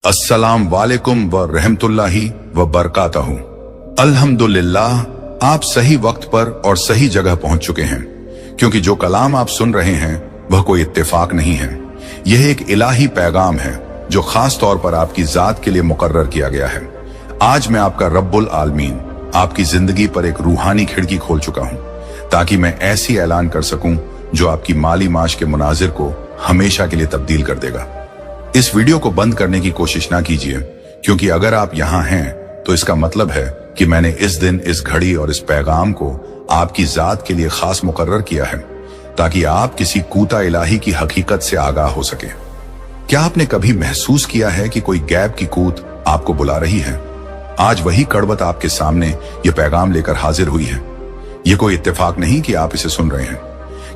अस्सलाम वालेकुम व रहमतुल्लाहि व बरकातहू। अल्हम्दुलिल्लाह, आप सही वक्त पर और सही जगह पहुंच चुके हैं, क्योंकि जो कलाम आप सुन रहे हैं वह कोई इत्तेफाक नहीं है। यह एक इलाही पैगाम है जो खास तौर पर आपकी जात के लिए मुकर्रर किया गया है। आज मैं आपका रब्बुल आलमीन आपकी जिंदगी पर एक रूहानी खिड़की खोल चुका हूं, ताकि मैं ऐसी ऐलान कर सकूं जो आपकी माली माश के मुनाजिर को हमेशा के लिए तब्दील कर देगा। इस वीडियो को बंद करने की कोशिश ना कीजिए, क्योंकि अगर आप यहां हैं तो इसका मतलब है कि मैंने इस दिन, इस घड़ी और इस पैगाम को आपकी जात के लिए खास मुकर्रर किया है, ताकि आप किसी कूता इलाही की हकीकत से आगाह हो सके। क्या आपने कभी महसूस किया है कि कोई गैब की कूत आपको बुला रही है? आज वही कड़वत आपके सामने यह पैगाम लेकर हाजिर हुई है। यह कोई इत्तेफाक नहीं कि आप इसे सुन रहे हैं,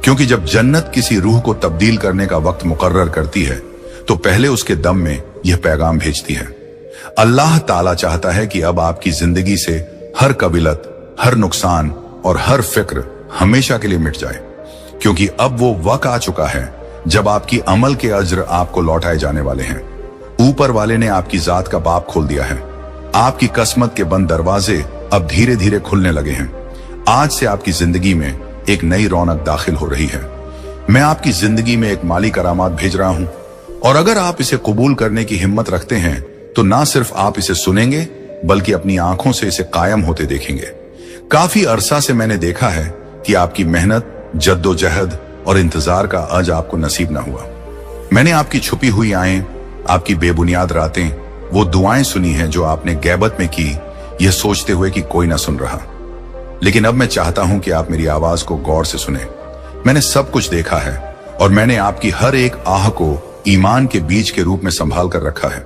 क्योंकि जब जन्नत किसी रूह को तब्दील करने का वक्त मुकर्रर करती है तो पहले उसके दम में यह पैगाम भेजती है। अल्लाह ताला चाहता है कि अब आपकी जिंदगी से हर कबिलत, हर नुकसान और हर फिक्र हमेशा के लिए मिट जाए, क्योंकि अब वो वक्त आ चुका है जब आपकी अमल के अज्र आपको लौटाए जाने वाले हैं। ऊपर वाले ने आपकी जात का बाब खोल दिया है। आपकी किस्मत के बंद दरवाजे अब धीरे धीरे खुलने लगे हैं। आज से आपकी जिंदगी में एक नई रौनक दाखिल हो रही है। मैं आपकी जिंदगी में एक माली करामात भेज रहा हूं, और अगर आप इसे कबूल करने की हिम्मत रखते हैं तो ना सिर्फ आप इसे सुनेंगे बल्कि अपनी आंखों से इसे कायम होते देखेंगे। काफी अरसा से मैंने देखा है कि आपकी मेहनत, जद्दोजहद और इंतजार का अज आपको नसीब ना हुआ। मैंने आपकी छुपी हुई आएं, आपकी बेबुनियाद रातें, वो दुआएं सुनी हैं जो आपने गैबत में की, यह सोचते हुए कि कोई ना सुन रहा। लेकिन अब मैं चाहता हूं कि आप मेरी आवाज को गौर से सुने। मैंने सब कुछ देखा है और मैंने आपकी हर एक आह को ईमान के बीज के रूप में संभाल कर रखा है।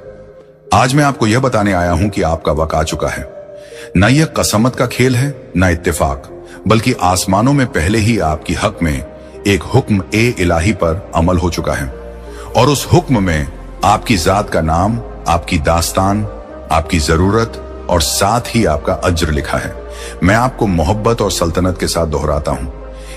आज मैं आपको यह बताने आया हूं कि आपका वक्त आ चुका है। न यह कसमत का खेल है, न इत्तेफाक, बल्कि आसमानों में पहले ही आपकी हक में एक हुक्म ए इलाही पर अमल हो चुका है, और उस हुक्म में आपकी जात का नाम, आपकी दास्तान, आपकी जरूरत और साथ ही आपका अज्र लिखा है। मैं आपको मोहब्बत और सल्तनत के साथ दोहराता हूं,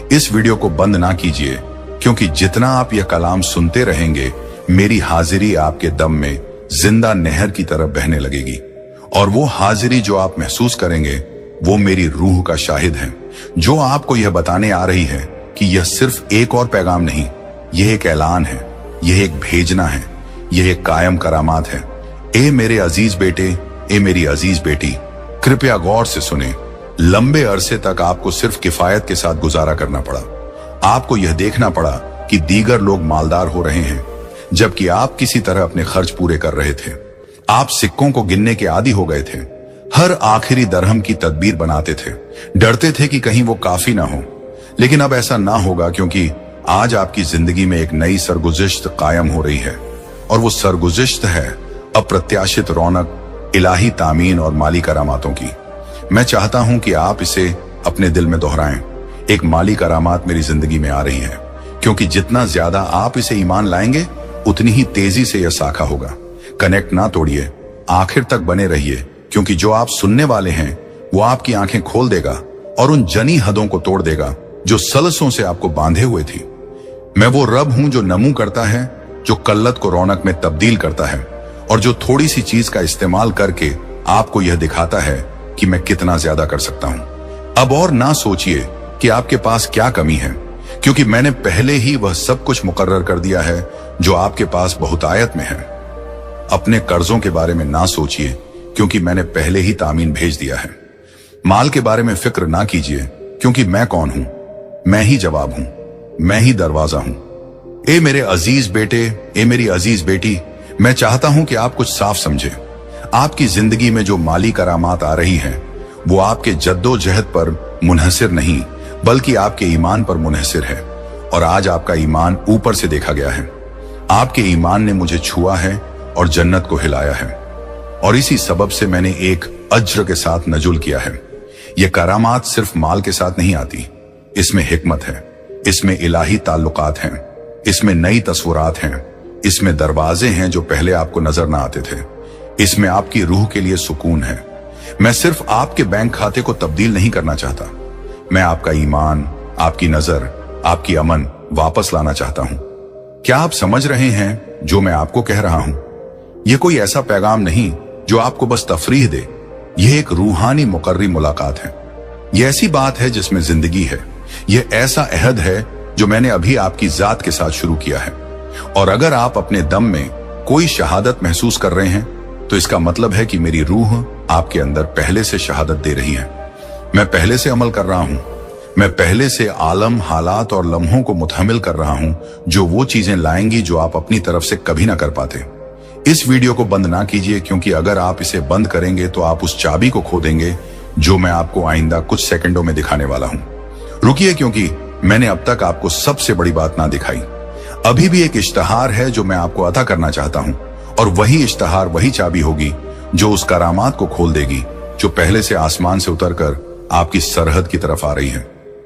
इस वीडियो को बंद ना कीजिए, क्योंकि जितना आप यह कलाम सुनते रहेंगे, मेरी हाजिरी आपके दम में जिंदा नहर की तरह बहने लगेगी, और वो हाजिरी जो आप महसूस करेंगे वो मेरी रूह का शाहिद है, जो आपको यह बताने आ रही है कि यह सिर्फ एक और पैगाम नहीं, यह एक ऐलान है, यह एक भेजना है, यह एक कायम करामात है। ए मेरे अजीज बेटे, ए मेरी अजीज बेटी, कृपया गौर से सुने। लंबे अरसे तक आपको सिर्फ किफायत के साथ गुजारा करना पड़ा। आपको यह देखना पड़ा कि दीगर लोग मालदार हो रहे हैं, जबकि आप किसी तरह अपने खर्च पूरे कर रहे थे। आप सिक्कों को गिनने के आदी हो गए थे, हर आखिरी दरहम की तदबीर बनाते थे, डरते थे कि कहीं वो काफी ना हो। लेकिन अब ऐसा ना होगा, क्योंकि आज आपकी जिंदगी में एक नई सरगुज़िश्त कायम हो रही है, और वो सरगुज़िश्त है अप्रत्याशित रौनक, इलाही तामीन और माली करामातों की। मैं चाहता हूं कि आप इसे अपने दिल में दोहराएं। एक माली करामात मेरी जिंदगी में आ रही है, क्योंकि जितना ज्यादा आप इसे ईमान लाएंगे उतनी ही तेजी से यह साखा होगा। कनेक्ट ना तोड़िए, आखिर तक बने रहिए, क्योंकि जो आप सुनने वाले हैं वो आपकी आंखें खोल देगा और उन जनी हदों को तोड़ देगा जो सलसों से आपको बांधे हुए थी। मैं वो रब हूं जो नमू करता है, जो कल्लत को रौनक में तब्दील करता है, और जो थोड़ी सी चीज का इस्तेमाल करके आपको यह दिखाता है कि मैं कितना ज्यादा कर सकता हूं। अब और ना सोचिए कि आपके पास क्या कमी है, क्योंकि मैंने पहले ही वह सब कुछ मुकर्रर कर दिया है जो आपके पास बहुतायत में है। अपने कर्जों के बारे में ना सोचिए, क्योंकि मैंने पहले ही तामीन भेज दिया है। माल के बारे में फिक्र ना कीजिए, क्योंकि मैं कौन हूं? मैं ही जवाब हूं, मैं ही दरवाजा हूं। ए मेरे अजीज बेटे, ए मेरी अजीज बेटी, मैं चाहता हूं कि आप कुछ साफ समझे। आपकी जिंदगी में जो माली करामात आ रही है वो आपके जद्दोजहद पर मुनहसिर नहीं, बल्कि आपके ईमान पर मुनहसिर है, और आज आपका ईमान ऊपर से देखा गया है। आपके ईमान ने मुझे छुआ है और जन्नत को हिलाया है, और इसी सबब से मैंने एक अज्र के साथ नजुल किया है। यह करामात सिर्फ माल के साथ नहीं आती, इसमें हिकमत है, इसमें इलाही ताल्लुकात हैं, इसमें नई तस्वुरात हैं, इसमें दरवाजे हैं जो पहले आपको नजर ना आते थे, इसमें आपकी रूह के लिए सुकून है। मैं सिर्फ आपके बैंक खाते को तब्दील नहीं करना चाहता, मैं आपका ईमान, आपकी नजर, आपकी अमन वापस लाना चाहता हूं। क्या आप समझ रहे हैं जो मैं आपको कह रहा हूं? ये कोई ऐसा पैगाम नहीं जो आपको बस तफरीह दे, यह एक रूहानी मुकर्री मुलाकात है। यह ऐसी बात है जिसमें जिंदगी है। यह ऐसा अहद है जो मैंने अभी आपकी जात के साथ शुरू किया है। और अगर आप अपने दम में कोई शहादत महसूस कर रहे हैं तो इसका मतलब है कि मेरी रूह आपके अंदर पहले से शहादत दे रही है। मैं पहले से अमल कर रहा हूं। मैं पहले से आलम, हालात और लम्हों को मुतहमिल कर रहा हूं जो वो चीजें लाएंगी जो आप अपनी तरफ से कभी ना कर पाते। इस वीडियो को बंद ना कीजिए, क्योंकि अगर आप इसे बंद करेंगे तो आप उस चाबी को खो देंगे जो मैं आपको आइंदा कुछ सेकंडों में दिखाने वाला हूं। रुकिए, क्योंकि मैंने अब तक आपको सबसे बड़ी बात ना दिखाई। अभी भी एक इश्तहार है जो मैं आपको अता करना चाहता हूं, और वही इश्तहार, वही चाबी होगी जो उस करामात को खोल देगी जो पहले से आसमान से उतरकर आपकी सरहद की तरफ आ रही है।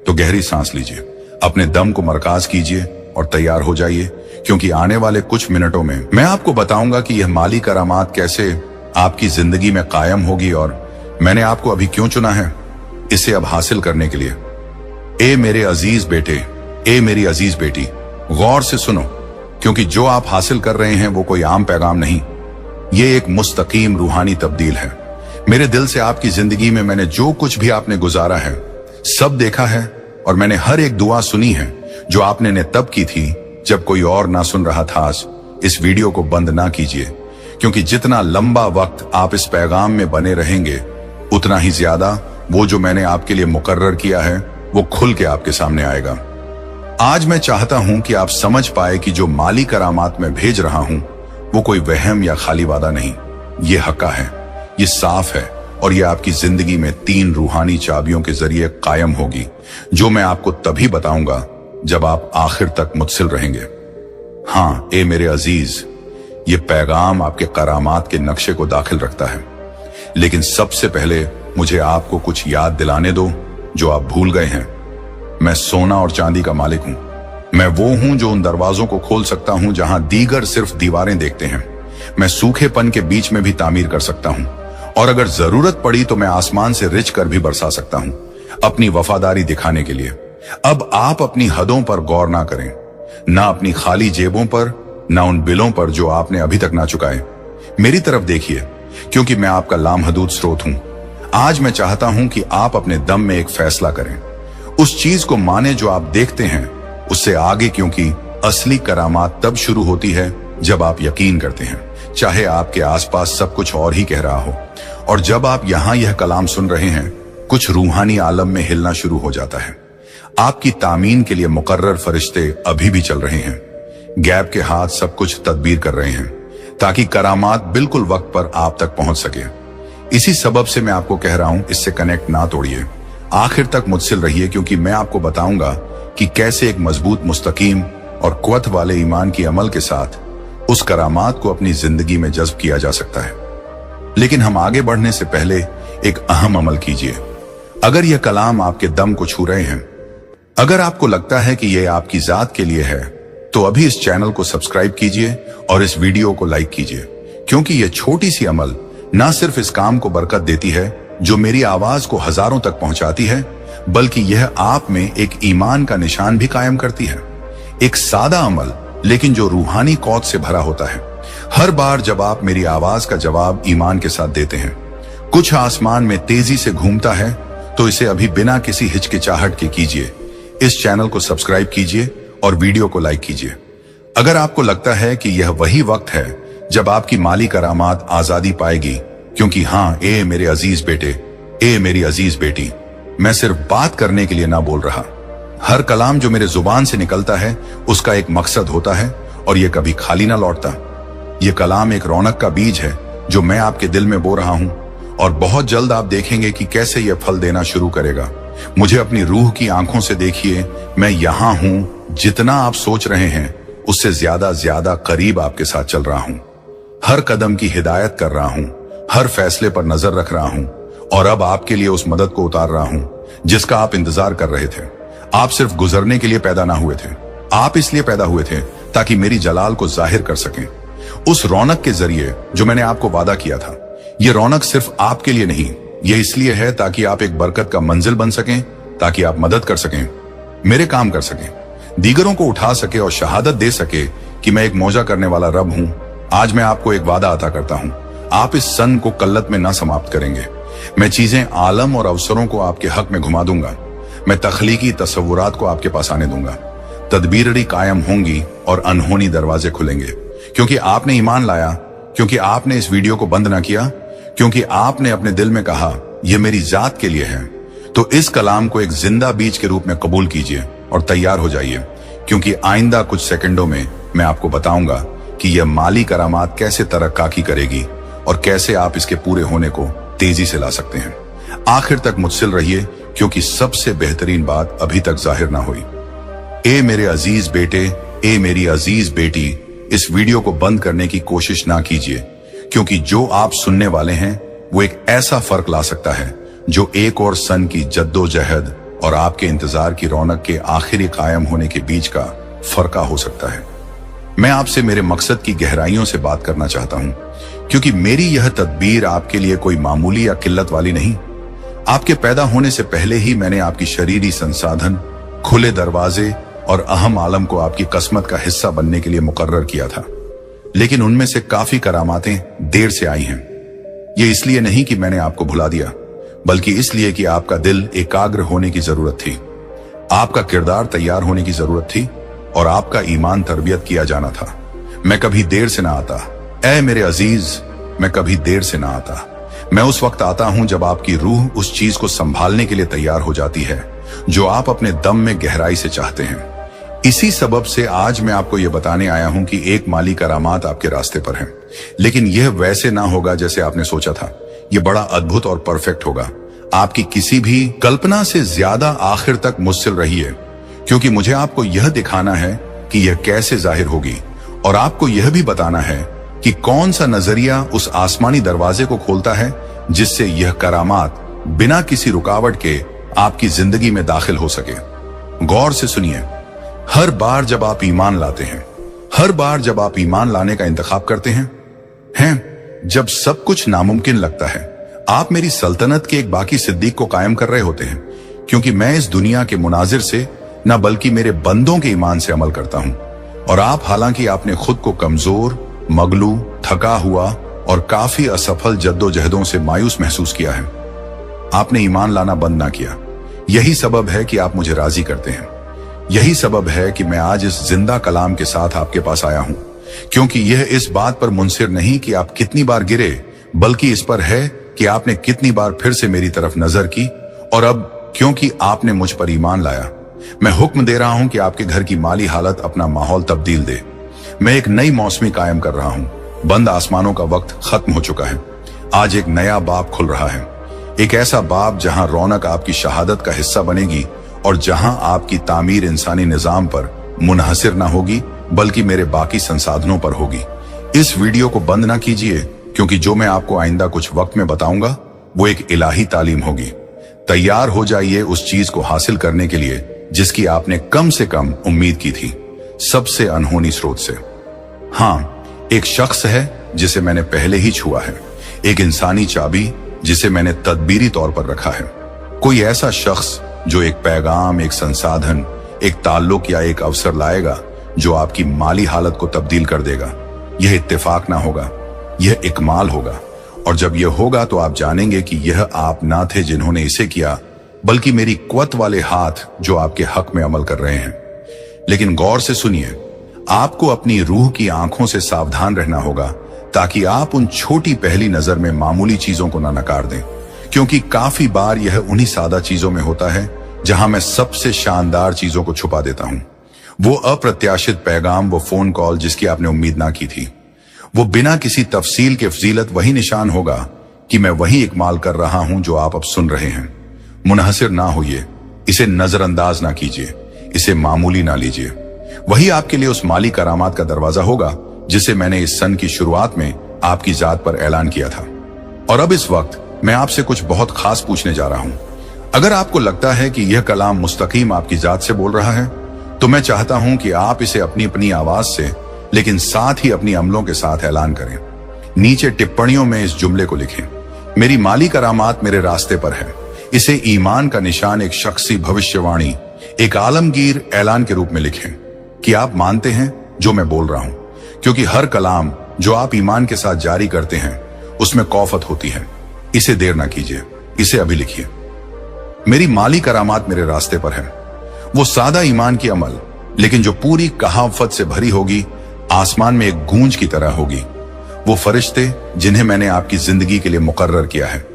तो गहरी सांस लीजिए, अपने दम को मरकाज कीजिए और तैयार हो जाइए, क्योंकि आने वाले कुछ मिनटों में मैं आपको बताऊंगा कि यह माली करामात कैसे आपकी जिंदगी में कायम होगी और मैंने आपको अभी क्यों चुना है इसे अब हासिल करने के लिए। ए मेरे अजीज बेटे, ए मेरी अजीज बेटी, गौर से सुनो, क्योंकि जो आप हासिल कर रहे हैं वो कोई आम पैगाम नहीं, ये एक मुस्तकीम रूहानी तब्दील है। मेरे दिल से आपकी जिंदगी में मैंने जो कुछ भी आपने गुजारा है सब देखा है, और मैंने हर एक दुआ सुनी है जो आपने ने तब की थी जब कोई और ना सुन रहा था। इस वीडियो को बंद ना कीजिए, क्योंकि जितना लंबा वक्त आप इस पैगाम में बने रहेंगे उतना ही ज्यादा वो जो मैंने आपके लिए मुकर्रर किया है वो खुल के आपके सामने आएगा। आज मैं चाहता हूं कि आप समझ पाए कि जो माली करामात मैं भेज रहा हूं वो कोई वहम या खाली वादा नहीं, ये हक्का है, ये साफ है, और ये आपकी जिंदगी में 3 रूहानी चाबियों के जरिए कायम होगी जो मैं आपको तभी बताऊंगा जब आप आखिर तक मुत्सिल रहेंगे। हाँ ए मेरे अजीज, ये पैगाम आपके करामात के नक्शे को दाखिल रखता है, लेकिन सबसे पहले मुझे आपको कुछ याद दिलाने दो जो आप भूल गए हैं। मैं सोना और चांदी का मालिक हूं। मैं वो हूं जो उन दरवाजों को खोल सकता हूं जहां दीगर सिर्फ दीवारें देखते हैं। मैं सूखेपन के बीच में भी तामीर कर सकता हूं, और अगर जरूरत पड़ी तो मैं आसमान से रिच कर भी बरसा सकता हूं अपनी वफादारी दिखाने के लिए। अब आप अपनी हदों पर गौर ना करें, ना अपनी खाली जेबों पर, ना उन बिलों पर जो आपने अभी तक ना चुकाए। मेरी तरफ देखिए, क्योंकि मैं आपका लामहदूद स्रोत हूं। आज मैं चाहता हूं कि आप अपने दम में एक फैसला करें, उस चीज को माने जो आप देखते हैं उससे आगे, क्योंकि असली करामात तब शुरू होती है जब आप यकीन करते हैं, चाहे आपके आसपास सब कुछ और ही कह रहा हो। और जब आप यहां यह कलाम सुन रहे हैं, कुछ रूहानी आलम में हिलना शुरू हो जाता है। आपकी तामीन के लिए मुकर्रर फरिश्ते अभी भी चल रहे हैं। गैब के हाथ सब कुछ तदबीर कर रहे हैं ताकि करामात बिल्कुल वक्त पर आप तक पहुंच सके। इसी सबब से मैं आपको कह रहा हूं, इससे कनेक्ट ना तोड़िए, आखिर तक मुत्सिल रहिए, क्योंकि मैं आपको बताऊंगा कि कैसे एक मजबूत, मुस्तकीम और कुव्वत वाले ईमान की अमल के साथ उस करामात को अपनी जिंदगी में जज्ब किया जा सकता है। लेकिन हम आगे बढ़ने से पहले एक अहम अमल कीजिए। अगर यह कलाम आपके दम को छू रहे हैं, अगर आपको लगता है कि यह आपकी जात के लिए है, तो अभी इस चैनल को सब्सक्राइब कीजिए और इस वीडियो को लाइक कीजिए, क्योंकि यह छोटी सी अमल ना सिर्फ इस काम को बरकत देती है जो मेरी आवाज को हजारों तक पहुंचाती है, बल्कि यह आप में एक ईमान का निशान भी कायम करती है। एक सादा अमल, लेकिन जो रूहानी कौत से भरा होता है। हर बार जब आप मेरी आवाज का जवाब ईमान के साथ देते हैं, कुछ आसमान में तेजी से घूमता है, तो इसे अभी बिना किसी हिचकिचाहट के कीजिए। इस चैनल को सब्सक्राइब कीजिए और वीडियो को लाइक कीजिए। अगर आपको लगता है कि यह वही वक्त है जब आपकी माली करामात आजादी पाएगी, क्योंकि हाँ ए मेरे अजीज बेटे, ए मेरी अजीज बेटी, मैं सिर्फ बात करने के लिए ना बोल रहा। हर कलाम जो मेरे जुबान से निकलता है उसका एक मकसद होता है, और यह कभी खाली ना लौटता। यह कलाम एक रौनक का बीज है जो मैं आपके दिल में बो रहा हूं, और बहुत जल्द आप देखेंगे कि कैसे यह फल देना शुरू करेगा। मुझे अपनी रूह की आंखों से देखिए, मैं यहां हूं। जितना आप सोच रहे हैं उससे ज्यादा करीब आपके साथ चल रहा हूं। हर कदम की हिदायत कर रहा हूं, हर फैसले पर नजर रख रहा हूं, और अब आपके लिए उस मदद को उतार रहा हूं जिसका आप इंतजार कर रहे थे। आप सिर्फ गुजरने के लिए पैदा ना हुए थे, आप इसलिए पैदा हुए थे ताकि मेरी जलाल को जाहिर कर सकें उस रौनक के जरिए जो मैंने आपको वादा किया था। यह रौनक सिर्फ आपके लिए नहीं, यह इसलिए है ताकि आप एक बरकत का मंजिल बन सकें, ताकि आप मदद कर सकें, मेरे काम कर सकें, दीगरों को उठा सके और शहादत दे सके कि मैं एक मौजा करने वाला रब हूं आज मैं आपको एक वादा अता करता हूं, आप इस सन को कल्लत में ना समाप्त करेंगे। मैं चीजें आलम और अवसरों को आपके हक में घुमा दूंगा। मैं तख्लीकी तसव्वुरात को आपके पास आने दूंगा। तदबीरी कायम होंगी और अनहोनी दरवाजे खुलेंगे, क्योंकि आपने ईमान लाया, क्योंकि आपने इस वीडियो को बंद ना किया, क्योंकि आपने अपने दिल में कहा यह मेरी जात के लिए है। तो इस कलाम को एक जिंदा बीज के रूप में कबूल कीजिए और तैयार हो जाइए, क्योंकि आइंदा कुछ सेकंडों में मैं आपको बताऊंगा कि यह माली करामात कैसे तरक्की करेगी और कैसे आप इसके पूरे होने को तेजी से ला सकते हैं। आखिर तक मुत्सिल रहिए, क्योंकि सबसे बेहतरीन बात अभी तक जाहिर ना हुई। ए मेरे अजीज बेटे, ए मेरी अजीज बेटी, इस वीडियो को बंद करने की कोशिश ना कीजिए, क्योंकि जो आप सुनने वाले हैं वो एक ऐसा फर्क ला सकता है जो एक और सन की जद्दोजहद और आपके इंतजार की रौनक के आखिरी कायम होने के बीच का फर्क हो सकता है। मैं आपसे मेरे मकसद की गहराइयों से बात करना चाहता हूं, क्योंकि मेरी यह तदबीर आपके लिए कोई मामूली या किल्लत वाली नहीं। आपके पैदा होने से पहले ही मैंने आपकी शरीरी संसाधन, खुले दरवाजे और अहम आलम को आपकी किस्मत का हिस्सा बनने के लिए मुकर्रर किया था। लेकिन उनमें से काफी करामातें देर से आई हैं। ये इसलिए नहीं कि मैंने आपको भुला दिया, बल्कि इसलिए कि आपका दिल एकाग्र होने की जरूरत थी, आपका किरदार तैयार होने की जरूरत थी और आपका ईमान तरबियत किया जाना था। मैं कभी देर से ना आता, ऐ मेरे अजीज, मैं कभी देर से ना आता। मैं उस वक्त आता हूं जब आपकी रूह उस चीज को संभालने के लिए तैयार हो जाती है जो आप अपने दम में गहराई से चाहते हैं। इसी सबब से आज मैं आपको यह बताने आया हूं कि एक माली करामात आपके रास्ते पर है, लेकिन यह वैसे ना होगा जैसे आपने सोचा था। यह बड़ा अद्भुत और परफेक्ट होगा। आपकी किसी भी कल्पना से ज्यादा आखिर तक मुस्सिल रहिए, क्योंकि मुझे आपको यह दिखाना है कि यह कैसे जाहिर होगी और आपको यह भी बताना है कि कौन सा नजरिया उस आसमानी दरवाजे को खोलता है जिससे यह करामात बिना किसी रुकावट के आपकी जिंदगी में दाखिल हो सके। गौर से सुनिए। हर बार जब आप ईमान लाते हैं, हर बार जब आप ईमान लाने का इंतखाब करते हैं, जब सब कुछ नामुमकिन लगता है, आप मेरी सल्तनत के एक बाकी सिद्दीक को कायम कर रहे होते हैं, क्योंकि मैं इस दुनिया के मुनाजिर से न बल्कि मेरे बंदों के ईमान से अमल करता हूं। और आप हालांकि आपने खुद को कमजोर, मगलू, थका हुआ और काफी असफल जद्दोजहदों से मायूस महसूस किया है, आपने ईमान लाना बंद ना किया। यही सबब है कि आप मुझे राजी करते हैं। यही सबब है कि मैं आज इस जिंदा कलाम के साथ आपके पास आया हूं, क्योंकि यह इस बात पर मुनसिर नहीं कि आप कितनी बार गिरे, बल्कि इस पर है कि आपने कितनी बार फिर से मेरी तरफ नजर की और अब क्योंकि आपने मुझ पर ईमान लाया, मैं हुक्म दे रहा हूं कि आपके घर की माली हालत अपना माहौल तब्दील दे। मैं एक नई मौसमी कायम कर रहा हूं। बंद आसमानों का वक्त खत्म हो चुका है। आज एक नया बाब खुल रहा है, एक ऐसा बाब जहां रौनक आपकी शहादत का हिस्सा बनेगी और जहां आपकी तामीर इंसानी निजाम पर मुनहसिर ना होगी, बल्कि मेरे बाकी संसाधनों पर होगी। इस वीडियो को बंद ना कीजिए, क्योंकि जो मैं आपको आइंदा कुछ वक्त में बताऊंगा वो एक इलाही तालीम होगी। तैयार हो जाइए उस चीज को हासिल करने के लिए जिसकी आपने कम से कम उम्मीद की थी, सबसे अनहोनी स्रोत से। हाँ, एक शख्स है जिसे मैंने पहले ही छुआ है, एक इंसानी चाबी जिसे मैंने तदबीरी तौर पर रखा है। कोई ऐसा शख्स जो एक पैगाम, एक संसाधन, एक ताल्लुक या एक अवसर लाएगा जो आपकी माली हालत को तब्दील कर देगा। यह इत्तेफाक ना होगा, यह इकमाल होगा। और जब यह होगा तो आप जानेंगे कि यह आप ना थे जिन्होंने इसे किया, बल्कि मेरी कुव्वत वाले हाथ जो आपके हक में अमल कर रहे हैं। लेकिन गौर से सुनिए, आपको अपनी रूह की आंखों से सावधान रहना होगा, ताकि आप उन छोटी पहली नजर में मामूली चीजों को ना नकार दें, क्योंकि काफी बार यह उन्हीं सादा चीजों में होता है जहां मैं सबसे शानदार चीजों को छुपा देता हूं। वो अप्रत्याशित पैगाम, वो फोन कॉल जिसकी आपने उम्मीद ना की थी, वो बिना किसी तफसील के फजीलत वही निशान होगा कि मैं वही इकमाल कर रहा हूं जो आप अब सुन रहे हैं। मुनहसिर ना होइए, इसे नजरअंदाज ना कीजिए, इसे मामूली ना लीजिए। वही आपके लिए उस माली करामात का दरवाजा होगा जिसे मैंने इस सन की शुरुआत में आपकी जात पर ऐलान किया था। और अब इस वक्त मैं आपसे कुछ बहुत खास पूछने जा रहा हूं। अगर आपको लगता है कि यह कलाम मुस्तकीम आपकी जात से बोल रहा है, तो मैं चाहता हूं कि आप इसे अपनी अपनी आवाज से, लेकिन साथ ही अपनी अमलों के साथ ऐलान करें। नीचे टिप्पणियों में इस जुमले को लिखें, मेरी माली करामात मेरे रास्ते पर है। इसे ईमान का निशान, एक शख्सी भविष्यवाणी, एक आलमगीर ऐलान के रूप में लिखें कि आप मानते हैं जो मैं बोल रहा हूं, क्योंकि हर कलाम जो आप ईमान के साथ जारी करते हैं उसमें कौफत होती है। इसे देर ना कीजिए, इसे अभी लिखिए। मेरी माली करामात मेरे रास्ते पर है, वो सादा ईमान की अमल, लेकिन जो पूरी कहावत से भरी होगी, आसमान में एक गूंज की तरह होगी। वो फरिश्ते जिन्हें मैंने आपकी जिंदगी के लिए मुकर्रर किया है,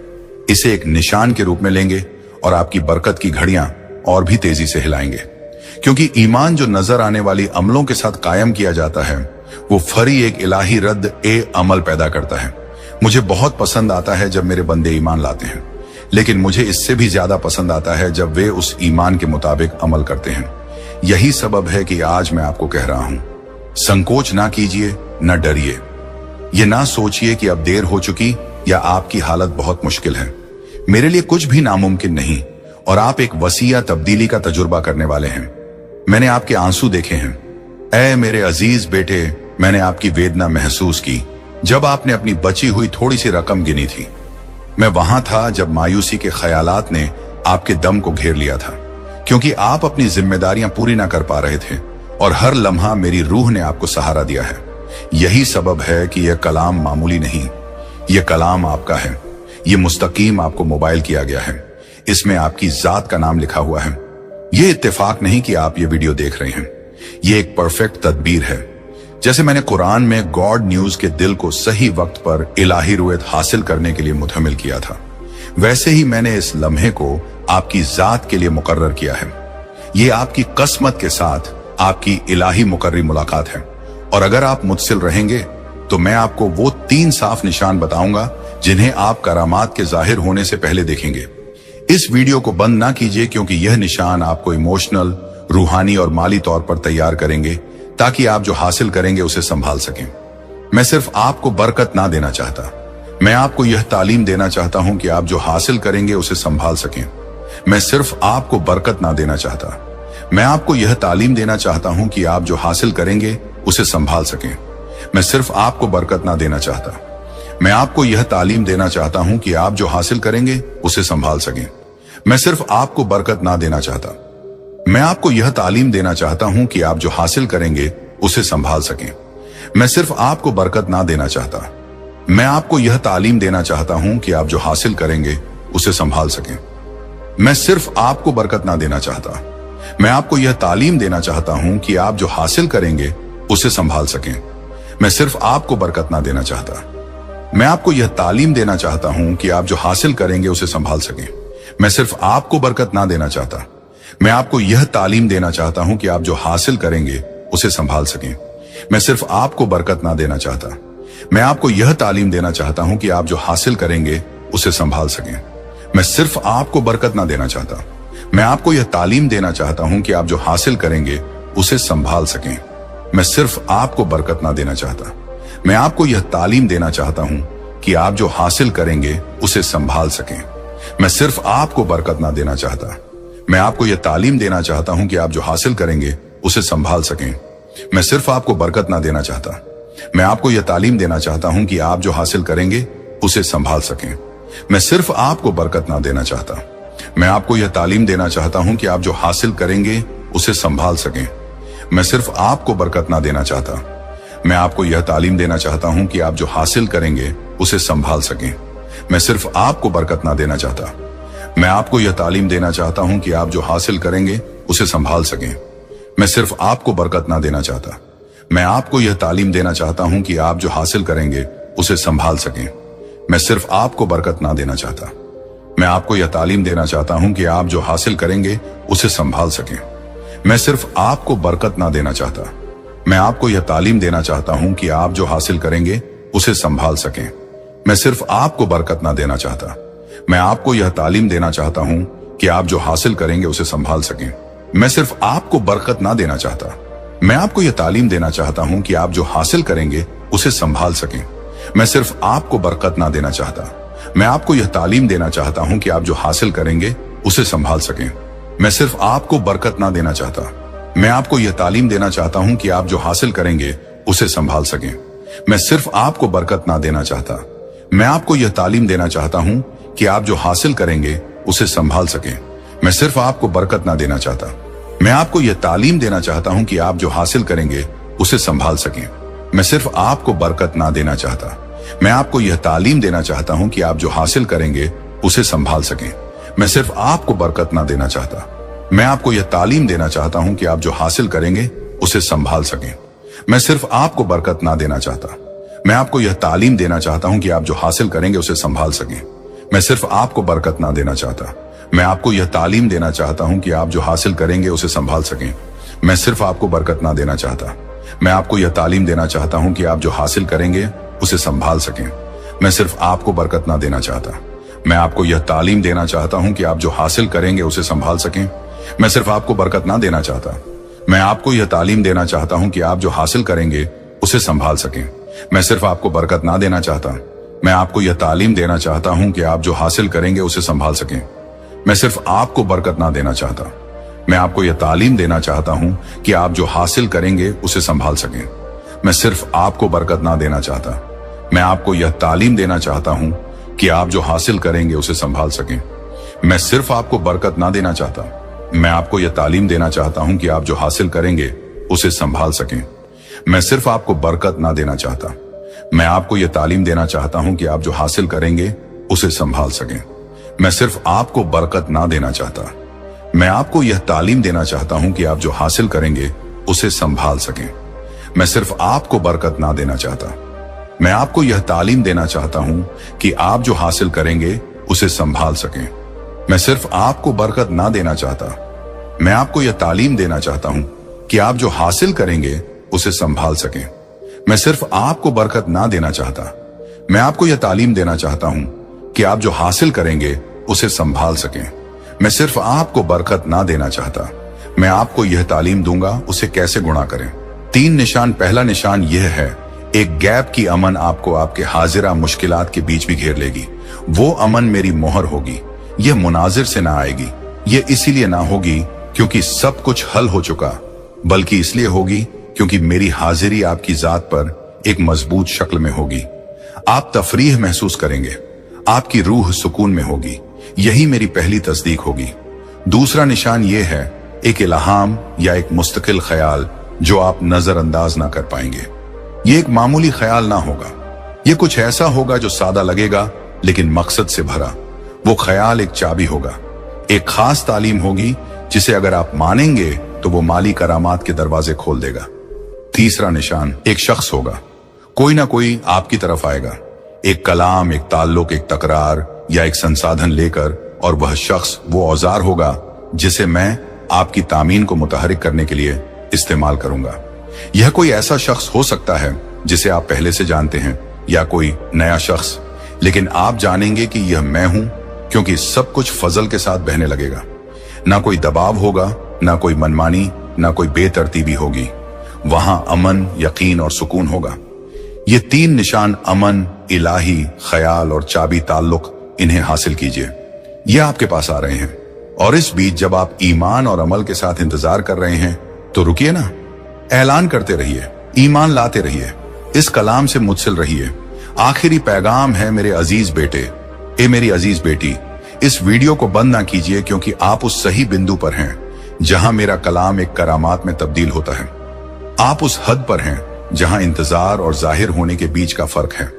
इसे एक निशान के रूप में लेंगे और आपकी बरकत की घड़ियां और भी तेजी से हिलाएंगे। क्योंकि ईमान जो नजर आने वाली अमलों के साथ कायम किया जाता है, वो फरी एक इलाही रद्द ए अमल पैदा करता है। मुझे बहुत पसंद आता है जब मेरे बंदे ईमान लाते हैं, लेकिन मुझे इससे भी ज्यादा पसंद आता है जब वे उस ईमान के मुताबिक अमल करते हैं। यही सबब है कि आज मैं आपको कह रहा हूं, संकोच ना कीजिए, न डरिए। ये ना सोचिए कि अब देर हो चुकी या आपकी हालत बहुत मुश्किल है। मेरे लिए कुछ भी नामुमकिन नहीं और आप एक वसीया तब्दीली का तजुर्बा करने वाले हैं। मैंने आपके आंसू देखे हैं। ऐ मेरे अजीज बेटे, मैंने आपकी वेदना महसूस की जब आपने अपनी बची हुई थोड़ी सी रकम गिनी थी। मैं वहां था जब मायूसी के ख्यालात ने आपके दम को घेर लिया था, क्योंकि आप अपनी जिम्मेदारियां पूरी ना कर पा रहे थे और हर लम्हा मेरी रूह ने आपको सहारा दिया है। यही सबब है कि यह कलाम मामूली नहीं, यह कलाम आपका है। यह मुस्तकीम आपको मोबाइल किया गया है, इसमें आपकी जात का नाम लिखा हुआ है। यह इत्तेफाक नहीं कि आप ये वीडियो देख रहे हैं, यह एक परफेक्ट तदबीर है। जैसे मैंने कुरान में गॉड न्यूज के दिल को सही वक्त पर इलाही रुयत हासिल करने के लिए मुतहमिल किया था, वैसे ही मैंने इस लम्हे को आपकी जात के लिए मुकर्रर किया है। ये आपकी किस्मत के साथ आपकी इलाही मुकर्री मुलाकात है। और अगर आप मुत्सिल रहेंगे तो मैं आपको वो 3 साफ निशान बताऊंगा जिन्हें आप करामात के जाहिर होने से पहले देखेंगे। इस वीडियो को बंद ना कीजिए, क्योंकि यह निशान आपको इमोशनल, रूहानी और माली तौर पर तैयार करेंगे ताकि आप जो हासिल करेंगे उसे संभाल सकें। मैं सिर्फ आपको बरकत ना देना चाहता, मैं आपको यह तालीम देना चाहता हूं कि आप जो हासिल करेंगे उसे संभाल सकें। मैं सिर्फ आपको बरकत ना देना चाहता, मैं आपको यह तालीम देना चाहता हूं कि आप जो हासिल करेंगे उसे संभाल सकें। मैं सिर्फ आपको बरकत ना देना चाहता, मैं आपको यह तालीम देना चाहता हूं कि आप जो हासिल करेंगे उसे संभाल सकें। मैं सिर्फ आपको बरकत ना देना चाहता, मैं आपको यह तालीम देना चाहता हूं कि आप जो हासिल करेंगे उसे संभाल सकें। मैं सिर्फ आपको बरकत ना देना चाहता, मैं आपको यह तालीम देना चाहता हूं कि आप जो हासिल करेंगे उसे संभाल सकें। मैं सिर्फ आपको बरकत ना देना चाहता, मैं आपको यह तालीम देना चाहता हूं कि आप जो हासिल करेंगे उसे संभाल सकें। मैं सिर्फ आपको बरकत ना देना चाहता, मैं आपको यह तालीम देना चाहता हूं कि आप जो हासिल करेंगे उसे संभाल सकें। मैं सिर्फ आपको बरकत ना देना चाहता, मैं आपको यह तालीम देना चाहता हूं कि आप जो हासिल करेंगे उसे संभाल सकें। मैं सिर्फ आपको बरकत ना देना चाहता, मैं आपको यह तालीम देना चाहता हूं कि आप जो हासिल करेंगे उसे संभाल सकें। मैं सिर्फ आपको बरकत ना देना चाहता, मैं आपको यह तालीम देना चाहता हूं कि आप जो हासिल करेंगे उसे संभाल सकें। मैं सिर्फ आपको बरकत ना देना चाहता, मैं आपको यह तालीम देना चाहता हूं कि आप जो हासिल करेंगे उसे संभाल सकें। मैं सिर्फ आपको बरकत ना देना चाहता, मैं आपको यह तालीम देना चाहता हूं कि आप जो हासिल करेंगे उसे संभाल सकें। मैं सिर्फ आपको बरकत ना देना चाहता, मैं आपको यह तालीम देना चाहता हूं कि आप जो हासिल करेंगे उसे संभाल सकें। मैं सिर्फ आपको बरकत ना देना चाहता, मैं आपको यह तालीम देना चाहता हूं कि आप जो हासिल करेंगे उसे संभाल सकें। मैं सिर्फ आपको बरकत ना देना चाहता, मैं आपको यह तालीम देना चाहता हूं कि आप जो हासिल करेंगे उसे संभाल सकें। मैं सिर्फ आपको बरकत ना देना चाहता, मैं आपको यह तालीम देना चाहता हूं कि आप जो हासिल करेंगे उसे संभाल सकें। मैं सिर्फ आपको बरकत ना देना चाहता, मैं आपको यह तालीम देना चाहता हूं कि आप जो हासिल करेंगे उसे संभाल सकें। मैं सिर्फ आपको बरकत ना देना चाहता, मैं आपको यह तालीम देना चाहता हूं कि आप जो हासिल करेंगे उसे संभाल सकें। मैं सिर्फ आपको बरकत ना देना चाहता, मैं आपको यह तालीम देना चाहता हूं कि आप जो हासिल करेंगे उसे संभाल सकें। मैं सिर्फ आपको बरकत ना देना चाहता, मैं आपको यह तालीम देना चाहता हूं कि आप जो हासिल करेंगे उसे संभाल सकें। मैं सिर्फ आपको बरकत ना देना चाहता, मैं आपको यह तालीम देना चाहता हूं कि आप जो हासिल करेंगे उसे संभाल सकें। मैं सिर्फ आपको बरकत ना देना चाहता, मैं आपको यह तालीम देना चाहता हूं कि आप जो हासिल करेंगे उसे संभाल सकें। मैं सिर्फ आपको बरकत ना देना चाहता, मैं आपको यह तालीम देना चाहता हूं कि आप जो हासिल करेंगे उसे संभाल सकें। मैं सिर्फ आपको बरकत ना देना चाहता, मैं आपको यह तालीम देना चाहता हूं कि आप जो हासिल करेंगे उसे संभाल सकें। मैं सिर्फ आपको बरकत ना देना चाहता, मैं आपको यह तालीम देना चाहता हूं कि आप जो हासिल करेंगे उसे संभाल सकें। मैं सिर्फ आपको बरकत ना देना चाहता, मैं आपको यह तालीम देना चाहता हूं कि आप जो हासिल करेंगे उसे संभाल सकें। मैं सिर्फ आपको बरकत ना देना चाहता, मैं आपको यह तालीम देना चाहता हूं कि आप जो हासिल करेंगे उसे संभाल सकें। मैं सिर्फ आपको बरकत ना देना चाहता, मैं आपको यह तालीम देना चाहता हूं कि आप जो हासिल करेंगे उसे संभाल सकें। मैं सिर्फ आपको बरकत ना देना चाहता, मैं आपको यह तालीम देना चाहता हूं कि आप जो हासिल करेंगे उसे संभाल सकें। मैं सिर्फ आपको बरकत ना देना चाहता, मैं आपको यह तालीम देना चाहता हूं कि आप जो हासिल करेंगे उसे संभाल सकें। मैं सिर्फ आपको बरकत ना देना चाहता, मैं आपको यह तालीम देना चाहता हूं कि आप जो हासिल करेंगे उसे संभाल सकें। मैं सिर्फ आपको बरकत ना देना चाहता, मैं आपको यह तालीम देना चाहता हूं कि आप जो हासिल करेंगे उसे संभाल सकें। मैं सिर्फ आपको बरकत ना देना चाहता, मैं आपको यह तालीम देना चाहता हूं कि आप जो हासिल करेंगे उसे संभाल सकें। मैं सिर्फ आपको बरकत ना देना चाहता, मैं आपको यह तालीम देना चाहता हूं कि आप जो हासिल करेंगे उसे संभाल सकें। मैं सिर्फ आपको बरकत ना देना चाहता, मैं आपको यह तालीम देना चाहता हूं कि आप जो हासिल करेंगे उसे संभाल सकें। मैं सिर्फ आपको बरकत ना देना चाहता, मैं आपको यह तालीम देना चाहता हूं कि आप जो हासिल करेंगे उसे संभाल सकें। मैं सिर्फ आपको बरकत ना देना चाहता, मैं आपको यह तालीम देना चाहता हूं कि आप जो हासिल करेंगे उसे संभाल सकें। मैं सिर्फ आपको बरकत ना देना चाहता, मैं आपको यह तालीम देना चाहता हूं कि आप जो हासिल करेंगे उसे संभाल सकें। मैं सिर्फ आपको बरकत ना देना चाहता, मैं आपको यह तालीम देना चाहता हूं कि आप जो हासिल करेंगे उसे संभाल सकें। मैं सिर्फ आपको बरकत ना देना चाहता, मैं आपको यह तालीम देना चाहता हूं कि आप जो हासिल करेंगे उसे संभाल सकें। मैं सिर्फ आपको बरकत ना देना चाहता, मैं आपको यह तालीम देना चाहता हूं कि आप जो हासिल करेंगे उसे संभाल सकें। मैं सिर्फ आपको बरकत ना देना चाहता, मैं आपको यह तालीम दूंगा उसे कैसे गुणा करें। 3 निशान। पहला निशान यह है, एक गैप की अमन आपको आपके हाजिरा मुश्किलात के बीच भी घेर लेगी। वो अमन मेरी मोहर होगी, यह मुनाजिर से ना आएगी। यह इसीलिए ना होगी क्योंकि सब कुछ हल हो चुका, बल्कि इसलिए होगी क्योंकि मेरी हाजिरी आपकी जात पर एक मजबूत शक्ल में होगी। आप तफरीह महसूस करेंगे, आपकी रूह सुकून में होगी। यही मेरी पहली तस्दीक होगी। दूसरा निशान यह है, एक इल्हाम या एक मुस्तकिल ख्याल जो आप नजरअंदाज ना कर पाएंगे। ये एक मामूली ख्याल ना होगा, ये कुछ ऐसा होगा जो सादा लगेगा लेकिन मकसद से भरा। वो ख्याल एक चाबी होगा, एक खास तालीम होगी जिसे अगर आप मानेंगे तो वो माली करामात के दरवाजे खोल देगा। तीसरा निशान, एक शख्स होगा, कोई ना कोई आपकी तरफ आएगा, एक कलाम, एक ताल्लुक, एक तकरार या एक संसाधन लेकर, और वह शख्स वो औजार होगा जिसे मैं आपकी तामीन को मुतहरिक करने के लिए इस्तेमाल करूंगा। यह कोई ऐसा शख्स हो सकता है जिसे आप पहले से जानते हैं या कोई नया शख्स, लेकिन आप जानेंगे कि यह मैं हूं क्योंकि सब कुछ फजल के साथ बहने लगेगा। ना कोई दबाव होगा, ना कोई मनमानी, ना कोई बेतरतीबी होगी। वहां अमन, यकीन और सुकून होगा। ये 3 निशान, अमन, इलाही, ख्याल और चाबी ताल्लुक, इन्हें हासिल कीजिए। ये आपके पास आ रहे हैं। और इस बीच जब आप ईमान और अमल के साथ इंतजार कर रहे हैं तो रुकिए ना, ऐलान करते रहिए, ईमान लाते रहिए, इस कलाम से मुत्सिल रहिए। आखिरी पैगाम है मेरे अजीज बेटे, ए मेरी अजीज बेटी, इस वीडियो को बंद ना कीजिए क्योंकि आप उस सही बिंदु पर हैं जहां मेरा कलाम एक करामात में तब्दील होता है। आप उस हद पर हैं जहां इंतजार और जाहिर होने के बीच का फर्क है।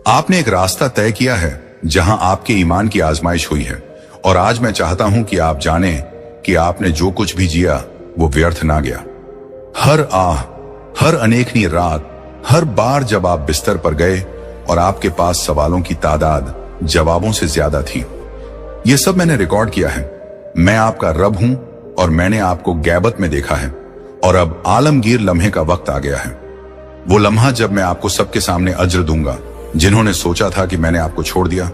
आपने एक रास्ता तय किया है जहां आपके ईमान की आजमाइश हुई है, और आज मैं चाहता हूं कि आप जानें कि आपने जो कुछ भी जिया वो व्यर्थ ना गया। हर आह, हर अनेकनी रात, हर बार जब आप बिस्तर पर गए और आपके पास सवालों की तादाद जवाबों से ज्यादा थी, ये सब मैंने रिकॉर्ड किया है। मैं आपका रब हूं और मैंने आपको गैबत में देखा है, और अब आलमगीर लम्हे का वक्त आ गया है। वो लम्हा जब मैं आपको सबके सामने अज्र दूंगा जिन्होंने सोचा था कि मैंने आपको छोड़ दिया,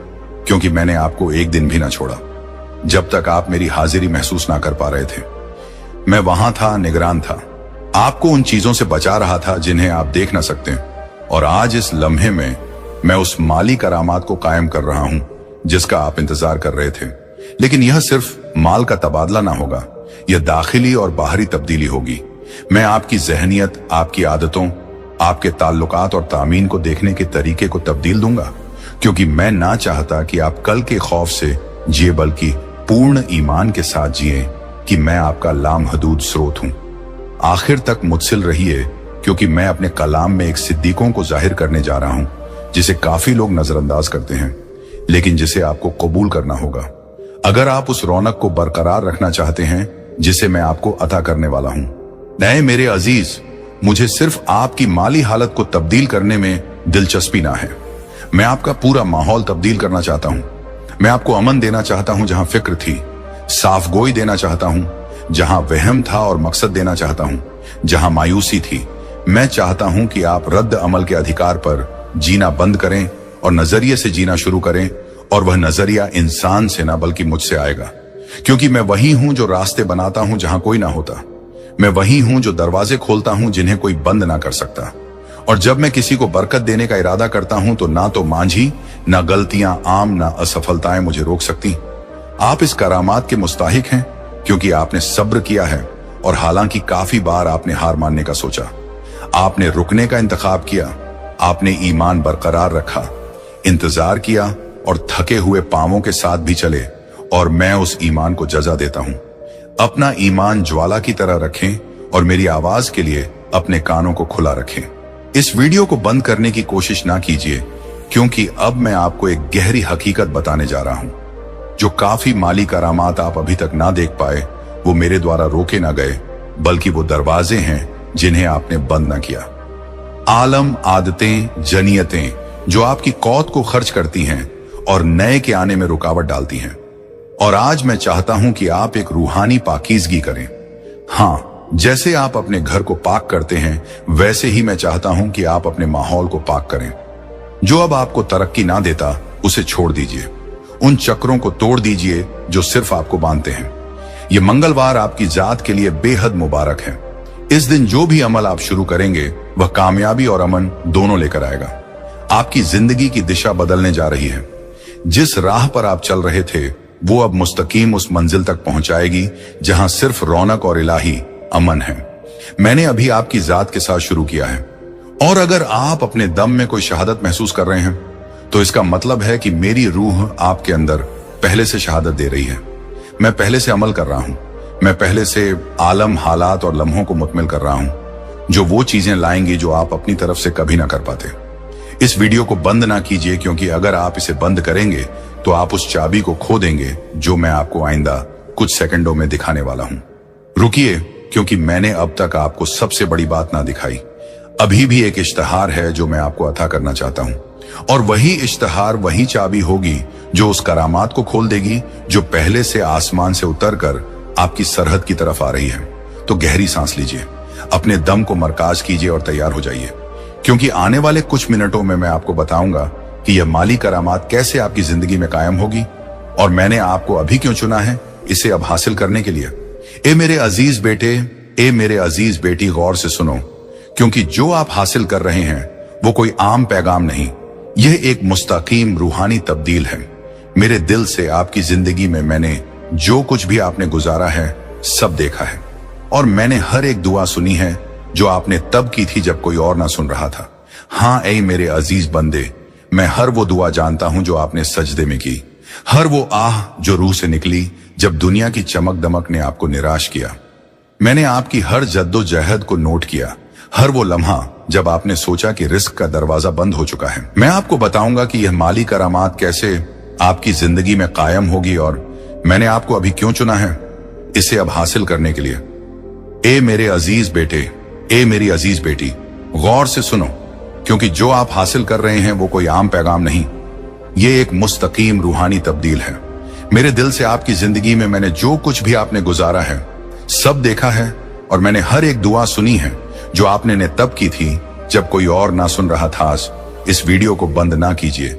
क्योंकि मैंने आपको एक दिन भी ना छोड़ा जब तक आप मेरी हाजिरी महसूस ना कर पा रहे थे। मैं वहां था, निगरान था, आपको उन चीजों से बचा रहा था जिन्हें आप देख ना सकते। और आज इस लम्हे में मैं उस माली करामात को कायम कर रहा हूं जिसका आप इंतजार कर रहे थे। लेकिन यह सिर्फ माल का तबादला ना होगा, यह दाखिली और बाहरी तब्दीली होगी। मैं आपकी जहनियत, आपकी आदतों, आपके ताल्लुकात और तामीन को देखने के तरीके को तब्दील दूंगा, क्योंकि मैं ना चाहता कि आप कल के खौफ से जिए बल्कि पूर्ण ईमान के साथ जिए कि मैं आपका लामहदूद स्रोत हूं। आखिर तक मुत्सिल रहिए क्योंकि मैं अपने कलाम में एक सिद्दीकों को जाहिर करने जा रहा हूं, जिसे काफी लोग नजरअंदाज करते हैं, लेकिन जिसे आपको कबूल करना होगा अगर आप उस रौनक को बरकरार रखना चाहते हैं जिसे मैं आपको अता करने वाला हूं। नहीं मेरे अजीज, मुझे सिर्फ आपकी माली हालत को तब्दील करने में दिलचस्पी ना है। मैं आपका पूरा माहौल तब्दील करना चाहता हूं। मैं आपको अमन देना चाहता हूं जहां फिक्र थी, साफगोई देना चाहता हूं जहां वहम था, और मकसद देना चाहता हूं जहां मायूसी थी। मैं चाहता हूं कि आप रद्द अमल के अधिकार पर जीना बंद करें और नजरिए से जीना शुरू करें, और वह नजरिया इंसान से ना बल्कि मुझसे आएगा, क्योंकि मैं वही हूं जो रास्ते बनाता हूं जहां कोई ना होता। मैं वही हूं जो दरवाजे खोलता हूं जिन्हें कोई बंद ना कर सकता। और जब मैं किसी को बरकत देने का इरादा करता हूं तो ना तो मांझी, ना गलतियां आम, ना असफलताएं मुझे रोक सकती। आप इस करामात के मुस्ताहिक हैं क्योंकि आपने सब्र किया है, और हालांकि काफी बार आपने हार मानने का सोचा, आपने रुकने का इंतखाब किया, आपने ईमान बरकरार रखा, इंतजार किया और थके हुए पांवों के साथ भी चले, और मैं उस ईमान को जजा देता हूं। अपना ईमान ज्वाला की तरह रखें और मेरी आवाज के लिए अपने कानों को खुला रखें। इस वीडियो को बंद करने की कोशिश ना कीजिए, क्योंकि अब मैं आपको एक गहरी हकीकत बताने जा रहा हूं। जो काफी माली करामात आप अभी तक ना देख पाए, वो मेरे द्वारा रोके ना गए, बल्कि वो दरवाजे हैं जिन्हें आपने बंद ना किया। आलम, आदतें, जनियतें जो आपकी कौत को खर्च करती हैं और नए के आने में रुकावट डालती हैं। और आज मैं चाहता हूं कि आप एक रूहानी पाकीज़गी करें। हाँ, जैसे आप अपने घर को पाक करते हैं, वैसे ही मैं चाहता हूं कि आप अपने माहौल को पाक करें। जो अब आपको तरक्की ना देता, उसे छोड़ दीजिए। उन चक्रों को तोड़ दीजिए जो सिर्फ आपको बांधते हैं। ये मंगलवार आपकी जात के लिए बेहद मुबारक है। इस दिन जो भी अमल आप शुरू करेंगे, वह कामयाबी और अमन दोनों लेकर आएगा। आपकी जिंदगी की दिशा बदलने जा रही है। जिस राह पर आप चल रहे थे, वो अब मुस्तकीम उस मंजिल तक पहुंचाएगी जहां सिर्फ रौनक और इलाही अमन है। मैंने अभी आपकी जात के साथ शुरू किया है, और अगर आप अपने दम में कोई शहादत महसूस कर रहे हैं, तो इसका मतलब है कि मेरी रूह आपके अंदर पहले से शहादत दे रही है। मैं पहले से अमल कर रहा हूं। मैं पहले से आलम, हालात और लम्हों को मुकम्मल कर रहा हूं, जो वो चीजें लाएंगी जो आप अपनी तरफ से कभी ना कर पाते। इस वीडियो को बंद ना कीजिए, क्योंकि अगर आप इसे बंद करेंगे तो आप उस चाबी को खो देंगे जो मैं आपको आइंदा कुछ सेकंडों में दिखाने वाला हूं। रुकिए, क्योंकि मैंने अब तक आपको सबसे बड़ी बात ना दिखाई। अभी भी एक इश्तिहार है जो मैं आपको अता करना चाहता हूं, और वही इश्तिहार, वही चाबी होगी जो उस करामात को खोल देगी जो पहले से आसमान से उतरकर आपकी सरहद की तरफ आ रही है। तो गहरी सांस लीजिए, अपने दम को मरकाज कीजिए और तैयार हो जाइए, क्योंकि आने वाले कुछ मिनटों में मैं आपको बताऊंगा कि यह माली करामात कैसे आपकी जिंदगी में कायम होगी, और मैंने आपको अभी क्यों चुना है इसे अब हासिल करने के लिए। ए मेरे अजीज बेटे, ए मेरे अजीज बेटी, गौर से सुनो, क्योंकि जो आप हासिल कर रहे हैं वो कोई आम पैगाम नहीं, यह एक मुस्तकीम रूहानी तब्दील है। मेरे दिल से आपकी जिंदगी में मैंने जो कुछ भी आपने गुजारा है, सब देखा है, और मैंने हर एक दुआ सुनी है जो आपने तब की थी जब कोई और ना सुन रहा था। हाँ ऐ मेरे अजीज बंदे, मैं हर वो दुआ जानता हूं जो आपने सजदे में की, हर वो आह जो रूह से निकली जब दुनिया की चमक दमक ने आपको निराश किया। मैंने आपकी हर जद्दोजहद को नोट किया, हर वो लम्हा जब आपने सोचा कि रिस्क का दरवाजा बंद हो चुका है। मैं आपको बताऊंगा कि यह माली करामात कैसे आपकी जिंदगी में कायम होगी, और मैंने आपको अभी क्यों चुना है इसे अब हासिल करने के लिए। ए मेरे अजीज बेटे, ए मेरी अजीज बेटी, गौर से सुनो, क्योंकि जो आप हासिल कर रहे हैं वो कोई आम पैगाम नहीं, ये एक मुस्तकीम रूहानी तब्दील है। मेरे दिल से आपकी जिंदगी में मैंने जो कुछ भी आपने गुजारा है, सब देखा है, और मैंने हर एक दुआ सुनी है जो आपने ने तब की थी जब कोई और ना सुन रहा था। इस वीडियो को बंद ना कीजिए,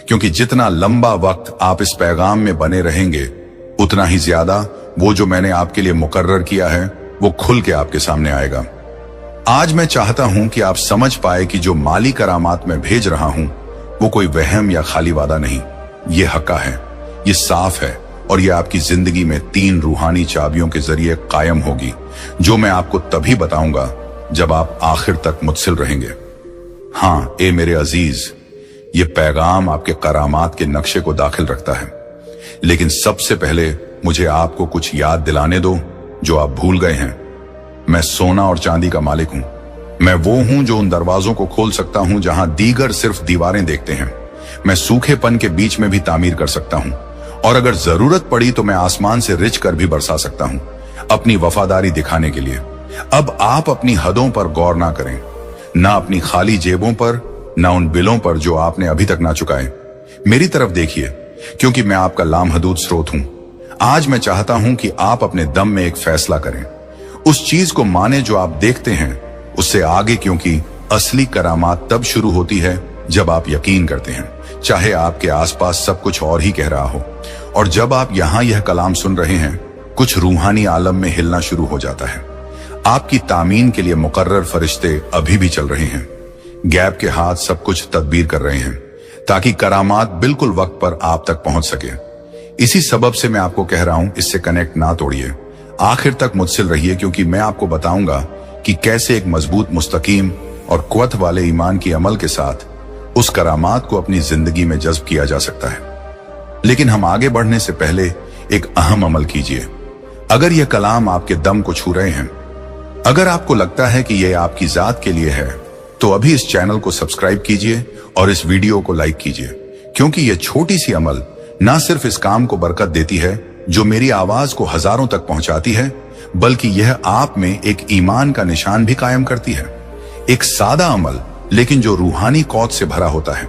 क्योंकि जितना लंबा वक्त आप इस पैगाम में बने रहेंगे, उतना ही ज्यादा वो जो मैंने आपके लिए मुकर्रर किया है वो खुल के आपके सामने आएगा। आज मैं चाहता हूं कि आप समझ पाए कि जो माली करामात मैं भेज रहा हूं वो कोई वहम या खाली वादा नहीं, ये हक्का है, ये साफ है, और ये आपकी जिंदगी में 3 रूहानी चाबियों के जरिए कायम होगी, जो मैं आपको तभी बताऊंगा जब आप आखिर तक मुत्सिल रहेंगे। हाँ ए मेरे अजीज, ये पैगाम आपके करामात के नक्शे को दाखिल रखता है, लेकिन सबसे पहले मुझे आपको कुछ याद दिलाने दो जो आप भूल गए हैं। मैं सोना और चांदी का मालिक हूं, मैं वो हूं जो उन दरवाजों को खोल सकता हूं जहां दीगर सिर्फ दीवारें देखते हैं। मैं सूखेपन के बीच में भी तामीर कर सकता हूं, और अगर जरूरत पड़ी तो मैं आसमान से रिच कर भी बरसा सकता हूं, अपनी वफादारी दिखाने के लिए। अब आप अपनी हदों पर गौर ना करें, ना अपनी खाली जेबों पर, ना उन बिलों पर जो आपने अभी तक ना चुकाए। मेरी तरफ देखिए, क्योंकि मैं आपका लामहदूद स्रोत हूं। आज मैं चाहता हूं कि आप अपने दम में एक फैसला करें, उस चीज को माने जो आप देखते हैं उससे आगे, क्योंकि असली करामात तब शुरू होती है जब आप यकीन करते हैं, चाहे आपके आसपास सब कुछ और ही कह रहा हो। और जब आप यहां यह कलाम सुन रहे हैं, कुछ रूहानी आलम में हिलना शुरू हो जाता है। आपकी तामीन के लिए मुकर्रर फरिश्ते अभी भी चल रहे हैं। गैब के हाथ सब कुछ तदबीर कर रहे हैं ताकि करामात बिल्कुल वक्त पर आप तक पहुंच सके। इसी सबब से मैं आपको कह रहा हूं, इससे कनेक्ट ना तोड़िए, आखिर तक मुझसे रहिए, क्योंकि मैं आपको बताऊंगा कि कैसे एक मजबूत, मुस्तकीम और कुव्वत वाले ईमान की अमल के साथ उस करामात को अपनी जिंदगी में जज्ब किया जा सकता है। लेकिन हम आगे बढ़ने से पहले एक अहम अमल कीजिए। अगर यह कलाम आपके दम को छू रहे हैं, अगर आपको लगता है कि यह आपकी जात के लिए है, तो अभी इस चैनल को सब्सक्राइब कीजिए और इस वीडियो को लाइक कीजिए, क्योंकि यह छोटी सी अमल ना सिर्फ इस काम को बरकत देती है जो मेरी आवाज को हजारों तक पहुंचाती है, बल्कि यह आप में एक ईमान का निशान भी कायम करती है। एक सादा अमल, लेकिन जो रूहानी कौत से भरा होता है।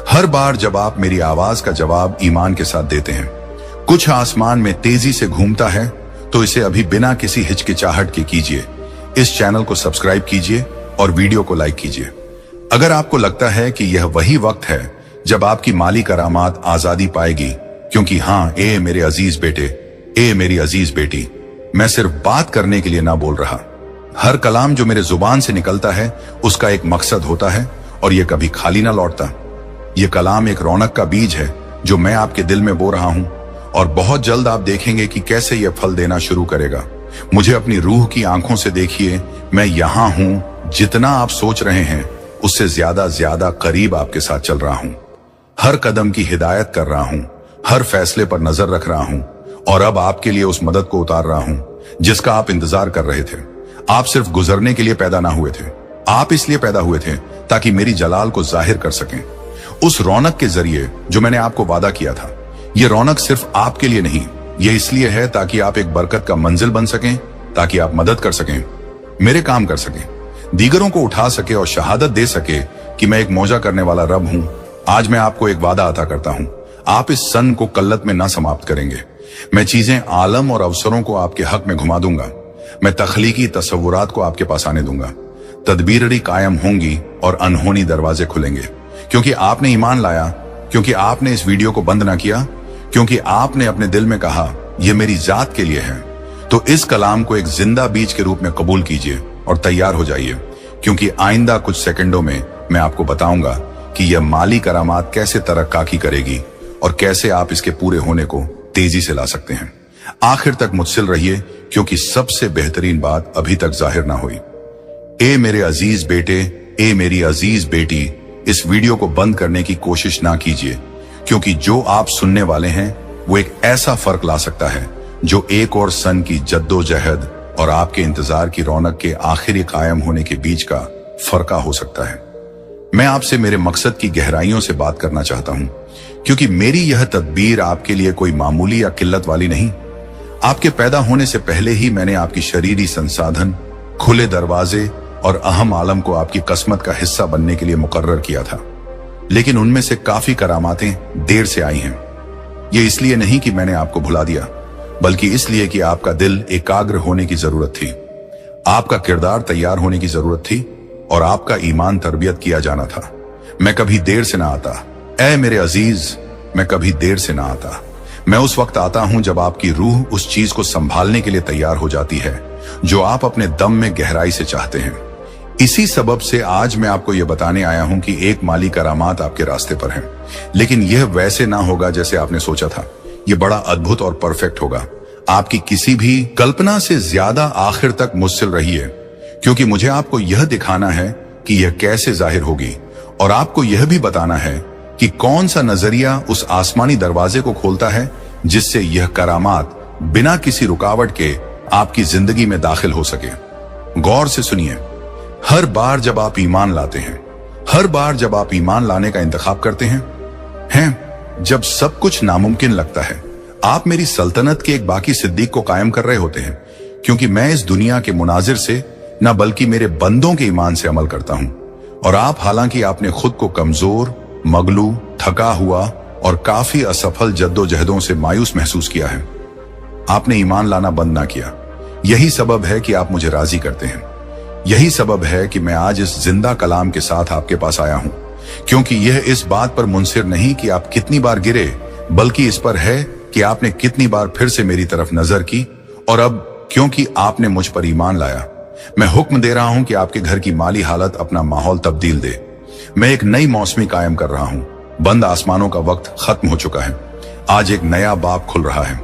हर बार जब आप मेरी आवाज का जवाब ईमान के साथ देते हैं, कुछ आसमान में तेजी से घूमता है, तो इसे अभी बिना किसी हिचकिचाहट के कीजिए। इस चैनल को सब्सक्राइब कीजिए और वीडियो को लाइक कीजिए। अगर आपको लगता है कि यह वही वक्त है जब आपकी माली करामात आजादी पाएगी, क्योंकि हाँ, ए मेरे अजीज बेटे, ए मेरी अजीज बेटी, मैं सिर्फ बात करने के लिए ना बोल रहा। हर कलाम जो मेरे जुबान से निकलता है उसका एक मकसद होता है, और यह कभी खाली ना लौटता। यह कलाम एक रौनक का बीज है जो मैं आपके दिल में बो रहा हूं, और बहुत जल्द आप देखेंगे कि कैसे यह फल देना शुरू करेगा। मुझे अपनी रूह की आंखों से देखिए, मैं यहां हूं। जितना आप सोच रहे हैं उससे ज्यादा करीब आपके साथ चल रहा हूं। हर कदम की हिदायत कर रहा हूं, हर फैसले पर नजर रख रहा हूं, और अब आपके लिए उस मदद को उतार रहा हूं जिसका आप इंतजार कर रहे थे। आप सिर्फ गुजरने के लिए पैदा ना हुए थे, आप इसलिए पैदा हुए थे ताकि मेरी जलाल को जाहिर कर सकें, उस रौनक के जरिए जो मैंने आपको वादा किया था। यह रौनक सिर्फ आपके लिए नहीं, यह इसलिए है ताकि आप एक बरकत का मंजिल बन सकें, ताकि आप मदद कर सकें, मेरे काम कर सकें, दीगरों को उठा सके और शहादत दे सके कि मैं एक मौजा करने वाला रब हूं। आज मैं आपको एक वादा अता करता हूं, आप इस सन को कल्लत में ना समाप्त करेंगे। मैं चीजें, आलम और अवसरों को आपके हक में घुमा दूंगा। मैं तख्लीकी तस्वुरात को आपके पास आने दूंगा। तदबीरी कायम होंगी और अनहोनी दरवाजे खुलेंगे, क्योंकि आपने ईमान लाया, क्योंकि आपने इस वीडियो को बंद ना किया, क्योंकि आपने अपने दिल में कहा यह मेरी जात के लिए है। तो इस कलाम को एक जिंदा बीज के रूप में कबूल कीजिए और तैयार हो जाइए, क्योंकि आइंदा कुछ सेकंडों में मैं आपको बताऊंगा कि यह माली करामात कैसे तरक्की करेगी और कैसे आप इसके पूरे होने को तेजी से ला सकते हैं। आखिर तक मुझसे रहिए, क्योंकि सबसे बेहतरीन बात अभी तक जाहिर ना हुई। ए मेरे अजीज बेटे, ए मेरी अजीज बेटी, इस वीडियो को बंद करने की कोशिश ना कीजिए, क्योंकि जो आप सुनने वाले हैं वो एक ऐसा फर्क ला सकता है जो एक और सन की जद्दोजहद और आपके इंतजार की रौनक के आखिरी कायम होने के बीच का फर्का हो सकता है। मैं आपसे मेरे मकसद की गहराइयों से बात करना चाहता हूं, क्योंकि मेरी यह तदबीर आपके लिए कोई मामूली या किल्लत वाली नहीं। आपके पैदा होने से पहले ही मैंने आपकी शरीरी संसाधन, खुले दरवाजे और अहम आलम को आपकी किस्मत का हिस्सा बनने के लिए मुकर्रर किया था। लेकिन उनमें से काफी करामातें देर से आई हैं। ये इसलिए नहीं कि मैंने आपको भुला दिया, बल्कि इसलिए कि आपका दिल एकाग्र होने की जरूरत थी, आपका किरदार तैयार होने की जरूरत थी, और आपका ईमान तरबियत किया जाना था। मैं कभी देर से ना आता, ऐ मेरे अजीज, मैं कभी देर से ना आता। मैं उस वक्त आता हूं जब आपकी रूह उस चीज को संभालने के लिए तैयार हो जाती है जो आप अपने दम में गहराई से चाहते हैं। इसी सबब से आज मैं आपको यह बताने आया हूं कि एक माली करामात आपके रास्ते पर है, लेकिन यह वैसे ना होगा जैसे आपने सोचा था। यह बड़ा अद्भुत और परफेक्ट होगा, आपकी किसी भी कल्पना से ज्यादा। आखिर तक मुझसे रहिए, क्योंकि मुझे आपको यह दिखाना है कि यह कैसे जाहिर होगी, और आपको यह भी बताना है कि कौन सा नजरिया उस आसमानी दरवाजे को खोलता है जिससे यह करामात बिना किसी रुकावट के आपकी जिंदगी में दाखिल हो सके। गौर से सुनिए, हर बार जब आप ईमान लाते हैं, हर बार जब आप ईमान लाने का इंतखाब करते हैं, जब सब कुछ नामुमकिन लगता है, आप मेरी सल्तनत के एक बाकी सिद्दीक को कायम कर रहे होते हैं, क्योंकि मैं इस दुनिया के मुनाजिर से न बल्कि मेरे बंदों के ईमान से अमल करता हूं। और आप, हालांकि आपने खुद को कमजोर, मगलू, थका हुआ और काफी असफल जद्दोजहदों से मायूस महसूस किया है, आपने ईमान लाना बंद ना किया। यही सबब है कि आप मुझे राजी करते हैं। यही सबब है कि मैं आज इस जिंदा कलाम के साथ आपके पास आया हूं, क्योंकि यह इस बात पर मुनसिर नहीं कि आप कितनी बार गिरे, बल्कि इस पर है कि आपने कितनी बार फिर से मेरी तरफ नजर की। और अब क्योंकि आपने मुझ पर ईमान लाया, मैं हुक्म दे रहा हूं कि आपके घर की माली हालत अपना माहौल तब्दील दे। मैं एक नई मौसमी कायम कर रहा हूं। बंद आसमानों का वक्त खत्म हो चुका है। आज एक नया बाब खुल रहा है,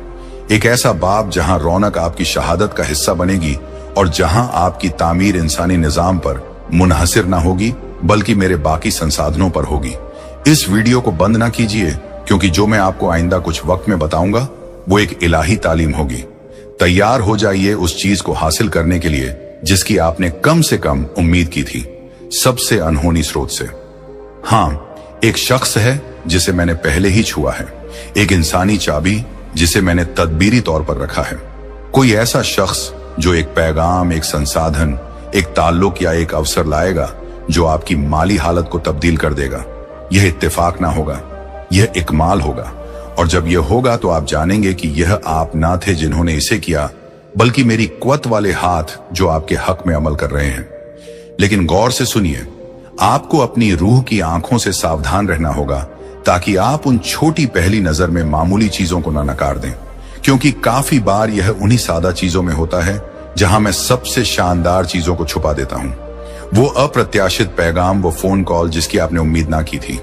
एक ऐसा बाब जहां रौनक आपकी शहादत का हिस्सा बनेगी और जहां आपकी तामीर इंसानी निजाम पर मुनहसिर ना होगी, बल्कि मेरे बाकी संसाधनों पर होगी। इस वीडियो को बंद ना कीजिए, क्योंकि जो मैं आपको आइंदा कुछ वक्त में बताऊंगा वो एक इलाही तालीम होगी। तैयार हो जाइए उस चीज को हासिल करने के लिए जिसकी आपने कम से कम उम्मीद की थी, सबसे अनहोनी स्रोत से। हाँ, एक शख्स है जिसे मैंने पहले ही छुआ है, एक इंसानी चाबी जिसे मैंने तदबीरी तौर पर रखा है। कोई ऐसा शख्स जो एक पैगाम, एक संसाधन, एक ताल्लुक या एक अवसर लाएगा जो आपकी माली हालत को तब्दील कर देगा। यह इत्तेफाक ना होगा, यह इकमाल होगा। और जब यह होगा तो आप जानेंगे कि यह आप ना थे जिन्होंने इसे किया, बल्कि मेरी क़ुव्वत वाले हाथ जो आपके हक में अमल कर रहे हैं। लेकिन गौर से सुनिए, आपको अपनी रूह की आंखों से सावधान रहना होगा, ताकि आप उन छोटी पहली नजर में मामूली चीजों को ना नकार दें, क्योंकि काफी बार यह उन्हीं सादा चीजों में होता है जहां मैं सबसे शानदार चीजों को छुपा देता हूं। वो अप्रत्याशित पैगाम, वो फोन कॉल जिसकी आपने उम्मीद ना की थी,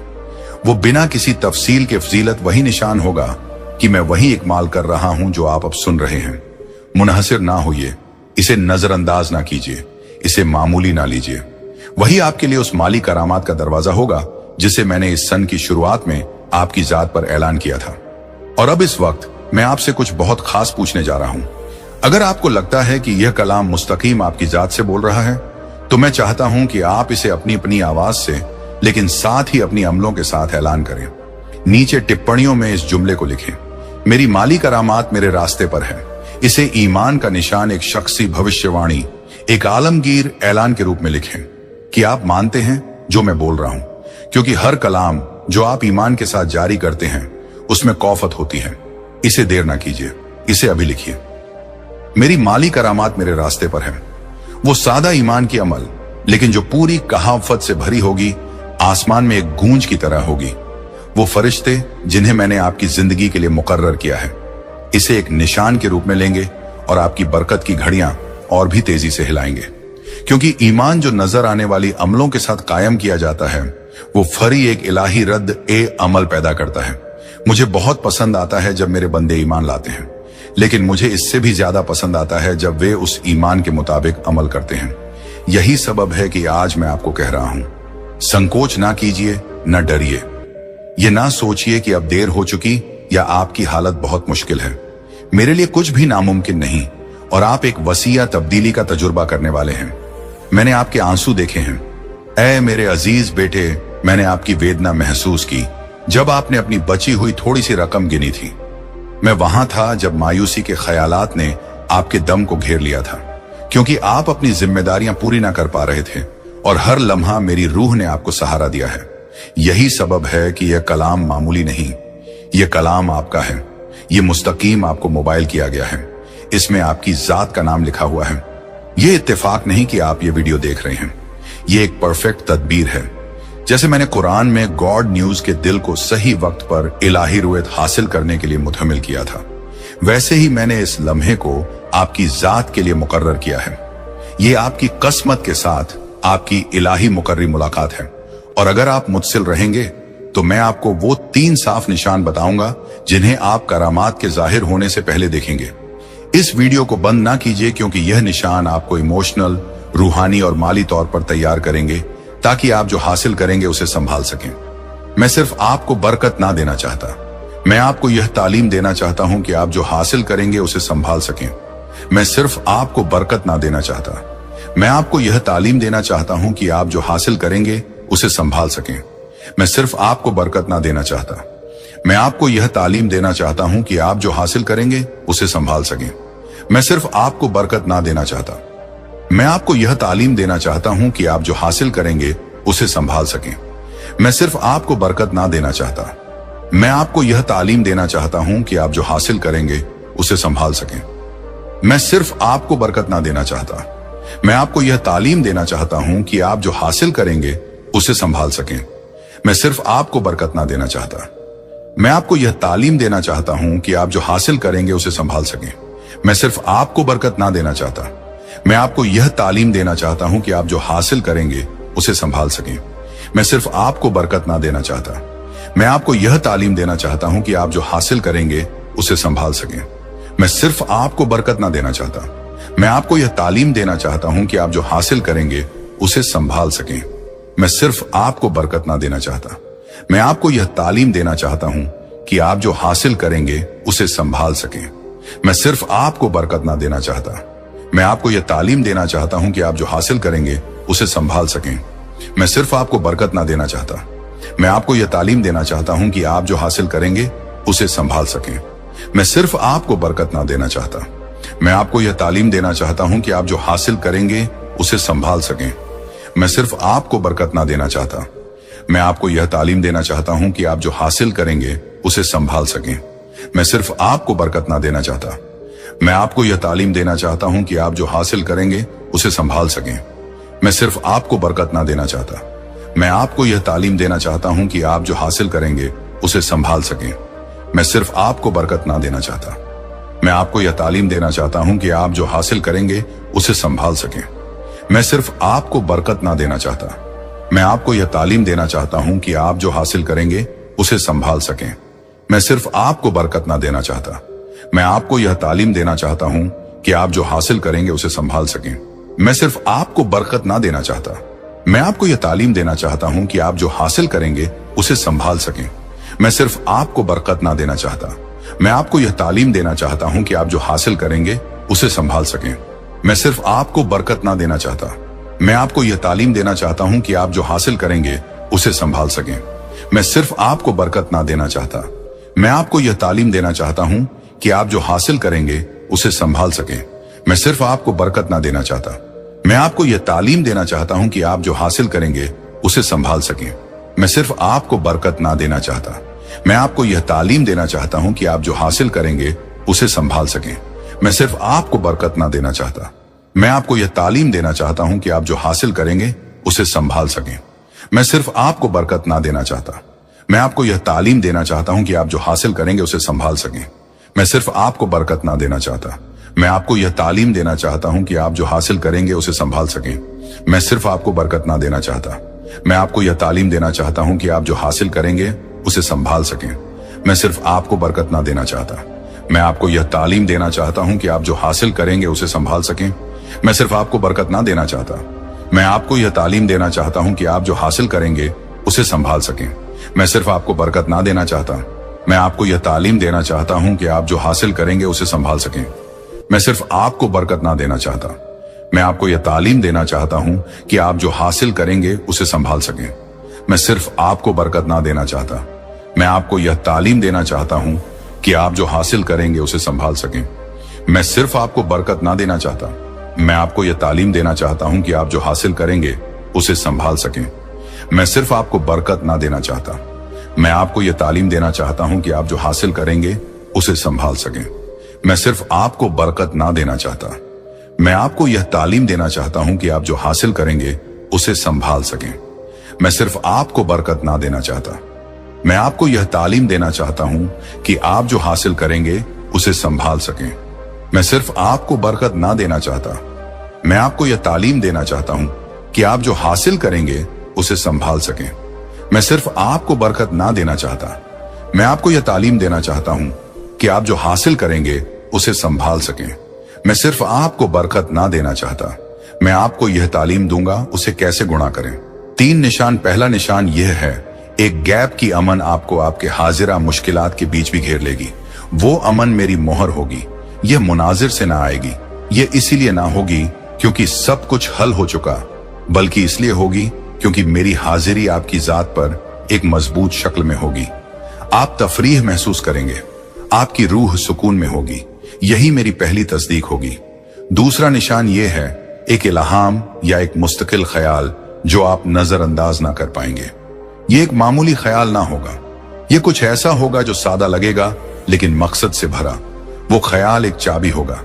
वो बिना किसी तफसील के फजीलत वही निशान होगा कि मैं वही इकमाल कर रहा हूं जो आप अब सुन रहे हैं। मुनहसिर ना होइए, इसे नजरअंदाज ना कीजिए, इसे मामूली ना लीजिए। वही आपके लिए उस माली करामात का दरवाजा होगा जिसे मैंने इस सन की शुरुआत में आपकी जात पर ऐलान किया था। और अब इस वक्त मैं आपसे कुछ बहुत खास पूछने जा रहा हूं। अगर आपको लगता है कि यह कलाम मुस्तकीम आपकी जात से बोल रहा है, तो मैं चाहता हूं कि आप इसे अपनी अपनी आवाज से, लेकिन साथ ही अपनी अमलों के साथ ऐलान करें। नीचे टिप्पणियों में इस जुमले को लिखें, मेरी माली करामात मेरे रास्ते पर है। इसे ईमान का निशान, एक शख्सी भविष्यवाणी, एक आलमगीर ऐलान के रूप में लिखें कि आप मानते हैं जो मैं बोल रहा हूं, क्योंकि हर कलाम जो आप ईमान के साथ जारी करते हैं उसमें कौफत होती है। इसे देर ना कीजिए, इसे अभी लिखिए। मेरी माली करामात मेरे रास्ते पर है, वो सादा ईमान की अमल, लेकिन जो पूरी कहावत से भरी होगी, आसमान में एक गूंज की तरह होगी। वो फरिश्ते जिन्हें मैंने आपकी जिंदगी के लिए मुकर्रर किया है, इसे एक निशान के रूप में लेंगे और आपकी बरकत की घड़ियां और भी तेजी से हिलाएंगे। क्योंकि ईमान जो नजर आने वाली अमलों के साथ कायम किया जाता है, वो फरी एक इलाही रद्द ए अमल पैदा करता है। मुझे बहुत पसंद आता है जब मेरे बंदे ईमान लाते हैं, लेकिन मुझे इससे भी ज्यादा पसंद आता है जब वे उस ईमान के मुताबिक अमल करते हैं। यही सबब है कि आज मैं आपको कह रहा हूं, संकोच ना कीजिए, न डरिए। ये ना सोचिए कि अब देर हो चुकी या आपकी हालत बहुत मुश्किल है। मेरे लिए कुछ भी नामुमकिन नहीं, और आप एक वसीया तब्दीली का तजुर्बा करने वाले हैं। मैंने आपके आंसू देखे हैं। ऐ मेरे अजीज बेटे, मैंने आपकी वेदना महसूस की जब आपने अपनी बची हुई थोड़ी सी रकम गिनी थी। मैं वहां था जब मायूसी के ख्यालात ने आपके दम को घेर लिया था, क्योंकि आप अपनी जिम्मेदारियां पूरी ना कर पा रहे थे, और हर लम्हा मेरी रूह ने आपको सहारा दिया है। यही सबब है कि यह कलाम मामूली नहीं, यह कलाम आपका है। यह मुस्तकीम आपको मोबाइल किया गया है, इसमें आपकी जात का नाम लिखा हुआ है। यह इत्तेफाक नहीं कि आप ये वीडियो देख रहे हैं, यह एक परफेक्ट तदबीर है। जैसे मैंने कुरान में गॉड न्यूज के दिल को सही वक्त पर इलाही रुयत हासिल करने के लिए मुतहमिल किया था, वैसे ही मैंने इस लम्हे को आपकी जात के लिए मुकर्रर किया है। ये आपकी किस्मत के साथ आपकी इलाही मुकर्री मुलाकात है। और अगर आप मुत्सिल रहेंगे तो मैं आपको वो 3 साफ निशान बताऊंगा जिन्हें आप करामात के जाहिर होने से पहले देखेंगे। इस वीडियो को बंद ना कीजिए, क्योंकि यह निशान आपको इमोशनल, रूहानी और माली तौर पर तैयार करेंगे, ताकि आप जो हासिल करेंगे उसे संभाल सकें। मैं सिर्फ आपको बरकत ना देना चाहता, मैं आपको यह तालीम देना चाहता हूं कि आप जो हासिल करेंगे उसे संभाल सकें। मैं सिर्फ आपको बरकत ना देना चाहता, मैं आपको यह तालीम देना चाहता हूं कि आप जो हासिल करेंगे उसे संभाल सकें। मैं सिर्फ आपको बरकत ना देना चाहता। मैं आपको यह तालीम देना चाहता हूं कि आप जो हासिल करेंगे उसे संभाल सकें। मैं सिर्फ आपको बरकत ना देना चाहता। मैं आपको यह तालीम देना चाहता हूं कि आप जो हासिल करेंगे उसे संभाल सकें। मैं सिर्फ आपको बरकत ना देना चाहता। मैं आपको यह तालीम देना चाहता हूं कि आप जो हासिल करेंगे उसे संभाल सकें। मैं सिर्फ आपको बरकत ना देना चाहता। मैं आपको यह तालीम देना चाहता हूं कि आप जो हासिल करेंगे उसे संभाल सकें। मैं सिर्फ आपको बरकत ना देना चाहता। मैं आपको यह तालीम देना चाहता हूं कि आप जो हासिल करेंगे उसे संभाल सकें। मैं सिर्फ आपको बरकत ना देना चाहता। मैं आपको यह तालीम देना चाहता हूं कि आप जो हासिल करेंगे उसे संभाल सकें। मैं सिर्फ आपको बरकत ना देना चाहता। मैं आपको यह तालीम देना चाहता हूं कि आप जो हासिल करेंगे उसे संभाल सकें। मैं सिर्फ आपको बरकत ना देना चाहता। मैं आपको यह तालीम देना चाहता हूं कि आप जो हासिल करेंगे उसे संभाल सकें। मैं सिर्फ आपको बरकत ना देना चाहता। मैं आपको यह तालीम देना चाहता हूं कि आप जो हासिल करेंगे उसे संभाल सकें। मैं सिर्फ आपको बरकत ना देना चाहता। मैं आपको यह तालीम देना चाहता हूं कि आप जो हासिल करेंगे उसे संभाल सकें। मैं सिर्फ आपको बरकत ना देना चाहता। मैं आपको यह तालीम देना चाहता हूं कि आप जो हासिल करेंगे उसे संभाल सकें। मैं सिर्फ आपको बरकत ना देना चाहता। मैं आपको यह तालीम देना चाहता हूं कि आप जो हासिल करेंगे उसे संभाल सकें। मैं सिर्फ आपको बरकत ना देना चाहता। मैं आपको यह तालीम देना चाहता हूं कि आप जो हासिल करेंगे उसे संभाल सकें। मैं सिर्फ आपको बरकत ना देना चाहता। मैं आपको यह तालीम देना चाहता हूं कि आप जो हासिल करेंगे उसे संभाल सकें। मैं सिर्फ आपको बरकत ना देना चाहता। मैं आपको यह तालीम देना चाहता हूं कि आप जो हासिल करेंगे उसे संभाल सकें। मैं सिर्फ आपको बरकत ना देना चाहता। मैं आपको यह तालीम देना चाहता हूं कि आप जो हासिल करेंगे उसे संभाल सकें। मैं सिर्फ आपको बरकत ना देना चाहता। मैं आपको यह तालीम देना चाहता हूं कि आप जो हासिल करेंगे उसे संभाल सकें। मैं सिर्फ आपको बरकत ना देना चाहता। मैं आपको यह तालीम देना चाहता हूं कि आप जो हासिल करेंगे उसे संभाल सकें। मैं सिर्फ आपको बरकत ना देना चाहता। मैं आपको यह तालीम देना चाहता हूं कि आप जो हासिल करेंगे उसे संभाल सकें। मैं सिर्फ आपको बरकत ना देना चाहता। मैं आपको यह तालीम देना चाहता हूं कि आप जो हासिल करेंगे उसे संभाल सकें। मैं सिर्फ आपको बरकत ना देना चाहता। मैं आपको यह तालीम देना चाहता हूं कि आप जो हासिल करेंगे उसे संभाल सकें। मैं सिर्फ आपको बरकत ना देना चाहता। मैं आपको यह तालीम देना चाहता हूं कि आप जो हासिल करेंगे उसे संभाल सकें। मैं सिर्फ आपको बरकत ना देना चाहता। मैं आपको यह तालीम देना चाहता हूं कि आप जो हासिल करेंगे उसे संभाल सकें। मैं सिर्फ आपको बरकत ना देना चाहता। मैं आपको यह तालीम देना चाहता हूं कि आप जो हासिल करेंगे उसे संभाल सकें। मैं सिर्फ आपको बरकत ना देना चाहता। मैं आपको यह तालीम देना चाहता हूं कि आप जो हासिल करेंगे उसे संभाल सकें। मैं सिर्फ आपको बरकत ना देना चाहता। मैं आपको यह तालीम देना चाहता हूं कि आप जो हासिल करेंगे उसे संभाल सकें। मैं सिर्फ आपको बरकत ना देना चाहता। मैं आपको यह तालीम देना चाहता हूं कि आप जो हासिल करेंगे उसे संभाल सकें। मैं सिर्फ आपको बरकत ना देना चाहता। मैं आपको यह तालीम देना चाहता हूं कि आप जो हासिल करेंगे उसे संभाल सकें। मैं सिर्फ आपको बरकत ना देना चाहता। मैं आपको यह तालीम देना चाहता हूं कि आप जो हासिल करेंगे उसे संभाल सकें। मैं सिर्फ आपको बरकत ना देना चाहता। मैं आपको यह तालीम देना चाहता हूं कि आप जो हासिल करेंगे उसे संभाल सकें। मैं सिर्फ आपको बरकत ना देना चाहता। मैं आपको यह तालीम देना चाहता हूं कि आप जो हासिल करेंगे उसे संभाल सकें। मैं सिर्फ आपको बरकत ना देना चाहता। मैं आपको यह तालीम देना चाहता हूं कि आप जो हासिल करेंगे उसे संभाल सकें। मैं सिर्फ आपको बरकत ना देना चाहता। मैं आपको यह तालीम देना चाहता हूं कि आप जो हासिल करेंगे उसे संभाल सकें। मैं सिर्फ आपको बरकत ना देना चाहता। मैं आपको यह तालीम देना चाहता हूं कि आप जो हासिल करेंगे उसे संभाल सकें। मैं सिर्फ आपको बरकत ना देना चाहता। मैं आपको यह तालीम देना चाहता हूं कि आप जो हासिल करेंगे उसे संभाल सकें। मैं सिर्फ आपको बरकत ना देना चाहता। मैं आपको यह तालीम देना चाहता हूं कि आप जो हासिल करेंगे उसे संभाल सकें। मैं सिर्फ आपको बरकत ना देना चाहता। मैं आपको यह तालीम देना चाहता हूं कि आप जो हासिल करेंगे उसे संभाल सकें। मैं सिर्फ आपको बरकत ना देना चाहता। मैं आपको यह तालीम देना चाहता हूं कि आप जो हासिल करेंगे उसे संभाल सकें। मैं सिर्फ आपको बरकत ना देना चाहता। मैं आपको यह तालीम देना चाहता हूं कि आप जो हासिल करेंगे उसे संभाल सकें। मैं सिर्फ आपको बरकत ना देना चाहता। मैं आपको यह तालीम दूंगा उसे कैसे गुणा करें। 3 निशान। पहला निशान यह है, एक गैप की अमन आपको आपके हाजिरा मुश्किलात के बीच भी घेर लेगी। वो अमन मेरी मोहर होगी। यह मुनाजिर से ना आएगी। यह इसीलिए ना होगी क्योंकि सब कुछ हल हो चुका, बल्कि इसलिए होगी क्योंकि मेरी हाजिरी आपकी जात पर एक मजबूत शक्ल में होगी। आप तफरीह महसूस करेंगे, आपकी रूह सुकून में होगी। यही मेरी पहली तस्दीक होगी। दूसरा निशान यह है एक इल्हाम या एक मुस्तकिल ख्याल जो आप नजरअंदाज ना कर पाएंगे। ये एक मामूली ख्याल ना होगा, ये कुछ ऐसा होगा जो सादा लगेगा लेकिन मकसद से भरा। वो ख्याल एक चाबी होगा,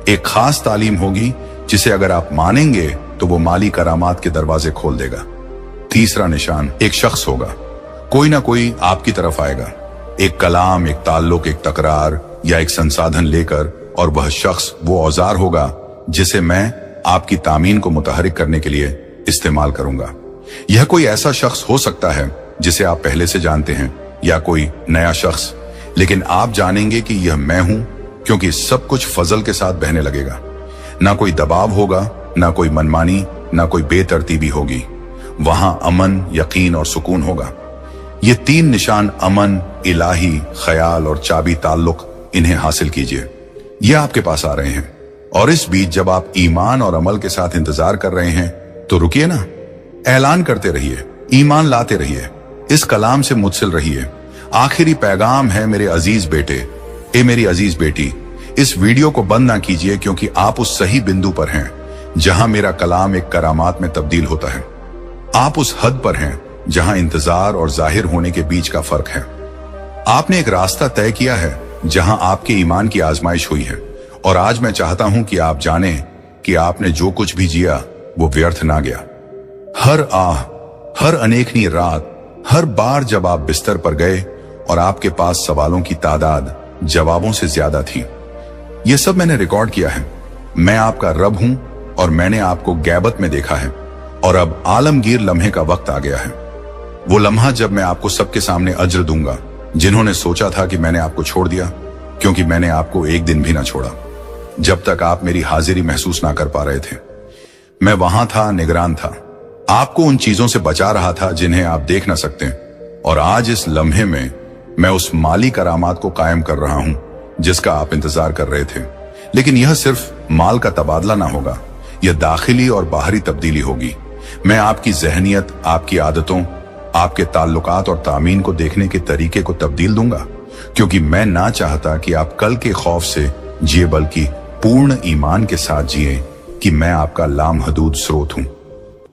एक खास तालीम होगी जिसे अगर आप मानेंगे तो वो माली करामात के दरवाजे खोल देगा। तीसरा निशान एक शख्स होगा, कोई ना कोई आपकी तरफ आएगा, एक कलाम, एक ताल्लुक, एक तकरार या एक संसाधन लेकर, और वह शख्स वो औजार होगा जिसे मैं आपकी तामीन को मुतहरिक करने के लिए इस्तेमाल करूंगा। यह कोई ऐसा शख्स हो सकता है जिसे आप पहले से जानते हैं या कोई नया शख्स, लेकिन आप जानेंगे कि यह मैं हूं क्योंकि सब कुछ फजल के साथ बहने लगेगा। ना कोई दबाव होगा, ना कोई मनमानी, ना कोई बेतरतीबी होगी। वहां अमन, यकीन और सुकून होगा। ये तीन निशान अमन, इलाही, ख्याल और चाबी ताल्लुक, इन्हें हासिल कीजिए। ये आपके पास आ रहे हैं। और इस बीच जब आप ईमान और अमल के साथ इंतजार कर रहे हैं तो रुकिए ना, ऐलान करते रहिए, ईमान लाते रहिए, इस कलाम से मुत्सिल रहिए। आखिरी पैगाम है मेरे अजीज बेटे, ए मेरी अजीज बेटी, इस वीडियो को बंद ना कीजिए क्योंकि आप उस सही बिंदु पर हैं जहां मेरा कलाम एक करामात में तब्दील होता है। आप उस हद पर हैं जहां इंतजार और जाहिर होने के बीच का फर्क है। आपने एक रास्ता तय किया है जहां आपके ईमान की आजमाइश हुई है, और आज मैं चाहता हूं कि आप जानें कि आपने जो कुछ भी जिया वो व्यर्थ ना गया। हर आह, हर अनेकनी रात, हर बार जब आप बिस्तर पर गए और आपके पास सवालों की तादाद जवाबों से ज्यादा थी, ये सब मैंने रिकॉर्ड किया है। मैं आपका रब हूं और मैंने आपको गैबत में देखा है, और अब आलमगीर लम्हे का वक्त आ गया है। वो लम्हा जब मैं आपको सबके सामने अज्र दूंगा जिन्होंने सोचा था कि मैंने आपको छोड़ दिया, क्योंकि मैंने आपको एक दिन भी ना छोड़ा जब तक आप मेरी हाजिरी महसूस ना कर पा रहे थे। मैं वहां था, निगरान था, आपको उन चीजों से बचा रहा था जिन्हें आप देख ना सकते। और आज इस लम्हे में मैं उस माली करामात को कायम कर रहा हूं जिसका आप इंतजार कर रहे थे। लेकिन यह सिर्फ माल का तबादला ना होगा, यह दाखिली और बाहरी तब्दीली होगी। मैं आपकी जहनियत, आपकी आदतों, आपके ताल्लुकात और तामीन को देखने के तरीके को तब्दील दूंगा, क्योंकि मैं ना चाहता कि आप कल के खौफ से जिए बल्कि पूर्ण ईमान के साथ जिए कि मैं आपका लामहदूद स्रोत हूं।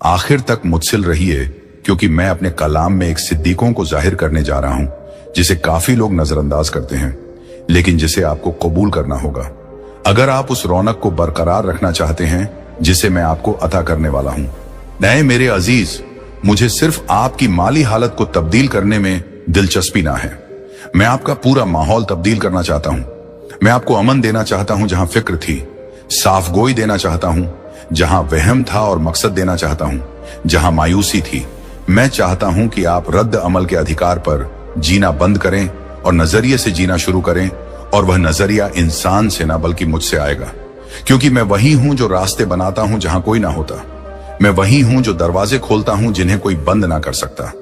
आखिर तक मुत्सिल रहिए, क्योंकि मैं अपने कलाम में एक सिद्दीकों को जाहिर करने जा रहा हूं जिसे काफी लोग नजरअंदाज करते हैं, लेकिन जिसे आपको कबूल करना होगा अगर आप उस रौनक को बरकरार रखना चाहते हैं जिसे मैं आपको अता करने वाला हूं। नए मेरे अजीज, मुझे सिर्फ आपकी माली हालत को तब्दील करने में दिलचस्पी ना है। मैं आपका पूरा माहौल तब्दील करना चाहता हूं। मैं आपको अमन देना चाहता हूं जहां फिक्र थी, साफगोई देना चाहता हूं जहां वहम था, और मकसद देना चाहता हूं जहां मायूसी थी। मैं चाहता हूं कि आप रद्द अमल के अधिकार पर जीना बंद करें और नजरिए से जीना शुरू करें, और वह नजरिया इंसान से ना बल्कि मुझसे आएगा, क्योंकि मैं वही हूं जो रास्ते बनाता हूं जहां कोई ना होता। मैं वही हूं जो दरवाजे खोलता हूं जिन्हें कोई बंद ना कर सकता।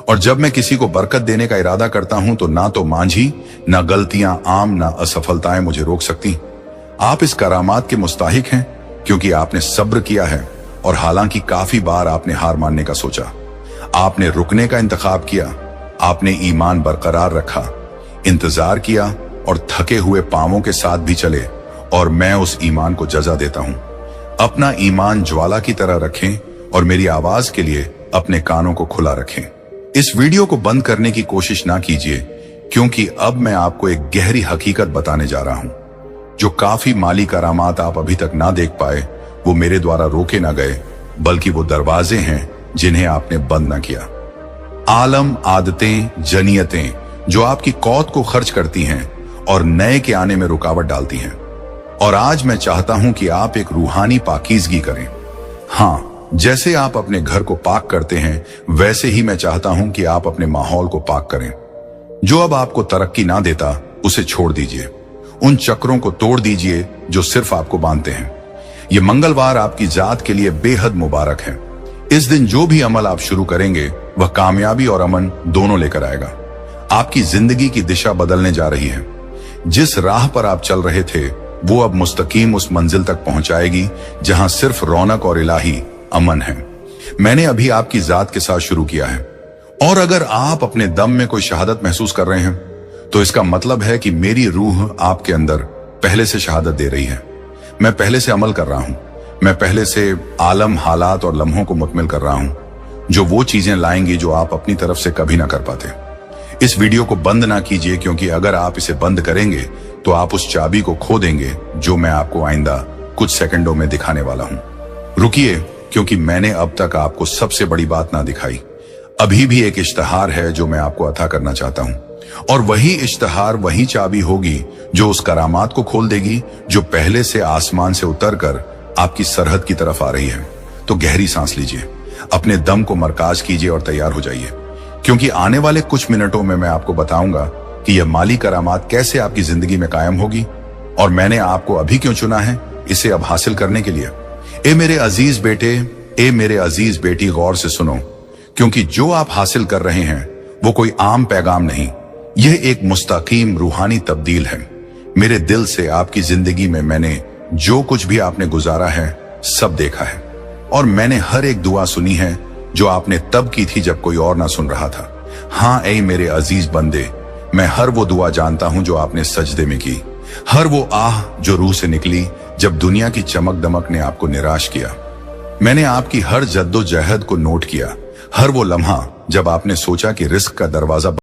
और जब मैं किसी को बरकत देने का इरादा करता हूं तो ना तो मांझी, ना गलतियां आम, ना असफलताएं मुझे रोक सकती। आप इस करामात के मुस्ताहिक हैं क्योंकि आपने सब्र किया है, और हालांकि काफी बार आपने हार मानने का सोचा, आपने रुकने का इंतखाब किया, आपने ईमान बरकरार रखा, इंतजार किया और थके हुए पांवों के साथ भी चले, और मैं उस ईमान को जजा देता हूं। अपना ईमान ज्वाला की तरह रखें और मेरी आवाज के लिए अपने कानों को खुला रखें। इस वीडियो को बंद करने की कोशिश ना कीजिए, क्योंकि अब मैं आपको एक गहरी हकीकत बताने जा रहा हूं। जो काफी माली करामात आप अभी तक ना देख पाए, वो मेरे द्वारा रोके ना गए, बल्कि वो दरवाजे हैं जिन्हें आपने बंद ना किया। आलम, आदतें, जनियतें जो आपकी कौत को खर्च करती हैं और नए के आने में रुकावट डालती हैं। और आज मैं चाहता हूं कि आप एक रूहानी पाकीज़गी करें। हाँ, जैसे आप अपने घर को पाक करते हैं, वैसे ही मैं चाहता हूं कि आप अपने माहौल को पाक करें। जो अब आपको तरक्की ना देता, उसे छोड़ दीजिए। उन चक्रों को तोड़ दीजिए जो सिर्फ आपको बांधते हैं। ये मंगलवार आपकी जात के लिए बेहद मुबारक है। इस दिन जो भी अमल आप शुरू करेंगे, वह कामयाबी और अमन दोनों लेकर आएगा। आपकी जिंदगी की दिशा बदलने जा रही है। जिस राह पर आप चल रहे थे, वो अब मुस्तकीम उस मंजिल तक पहुंचाएगी जहां सिर्फ रौनक और इलाही अमन है। मैंने अभी आपकी जात के साथ शुरू किया है, और अगर आप अपने दम में कोई शहादत महसूस कर रहे हैं तो इसका मतलब है कि मेरी रूह आपके अंदर पहले से शहादत दे रही है। मैं पहले से अमल कर रहा हूं, मैं पहले से आलम, हालात और लम्हों को मुकम्मल कर रहा हूं जो वो चीजें लाएंगी जो आप अपनी तरफ से कभी ना कर पाते। इस वीडियो को बंद ना कीजिए, क्योंकि अगर आप इसे बंद करेंगे तो आप उस चाबी को खो देंगे जो मैं आपको आइंदा कुछ सेकंडों में दिखाने वाला हूं। रुकिए, क्योंकि मैंने अब तक आपको सबसे बड़ी बात ना दिखाई। अभी भी एक इश्तिहार है जो मैं आपको अता करना चाहता हूं, और वही इश्तिहार, वही चाबी होगी जो उस करामात को खोल देगी जो पहले से आसमान से उतरकर आपकी सरहद की तरफ आ रही है। तो गहरी सांस लीजिए, अपने दम को मरकाज कीजिए और तैयार हो जाइए, क्योंकि आने वाले कुछ मिनटों में मैं आपको बताऊंगा कि यह माली करामात कैसे आपकी जिंदगी में कायम होगी, और मैंने आपको अभी क्यों चुना है इसे अब हासिल करने के लिए। ए मेरे अजीज बेटे, ए मेरे अजीज बेटी, गौर से सुनो, क्योंकि जो आप हासिल कर रहे हैं वो कोई आम पैगाम नहीं, यह एक मुस्तकीम रूहानी तब्दील है। मेरे दिल से आपकी जिंदगी में मैंने जो कुछ भी आपने गुजारा है सब देखा है, और मैंने हर एक दुआ सुनी है जो आपने तब की थी जब कोई और ना सुन रहा था। हाँ ऐ मेरे अजीज बंदे, मैं हर वो दुआ जानता हूं जो आपने सजदे में की, हर वो आह जो रूह से निकली जब दुनिया की चमक दमक ने आपको निराश किया। मैंने आपकी हर जद्दोजहद को नोट किया, हर वो लम्हा जब आपने सोचा कि रिस्क का दरवाजा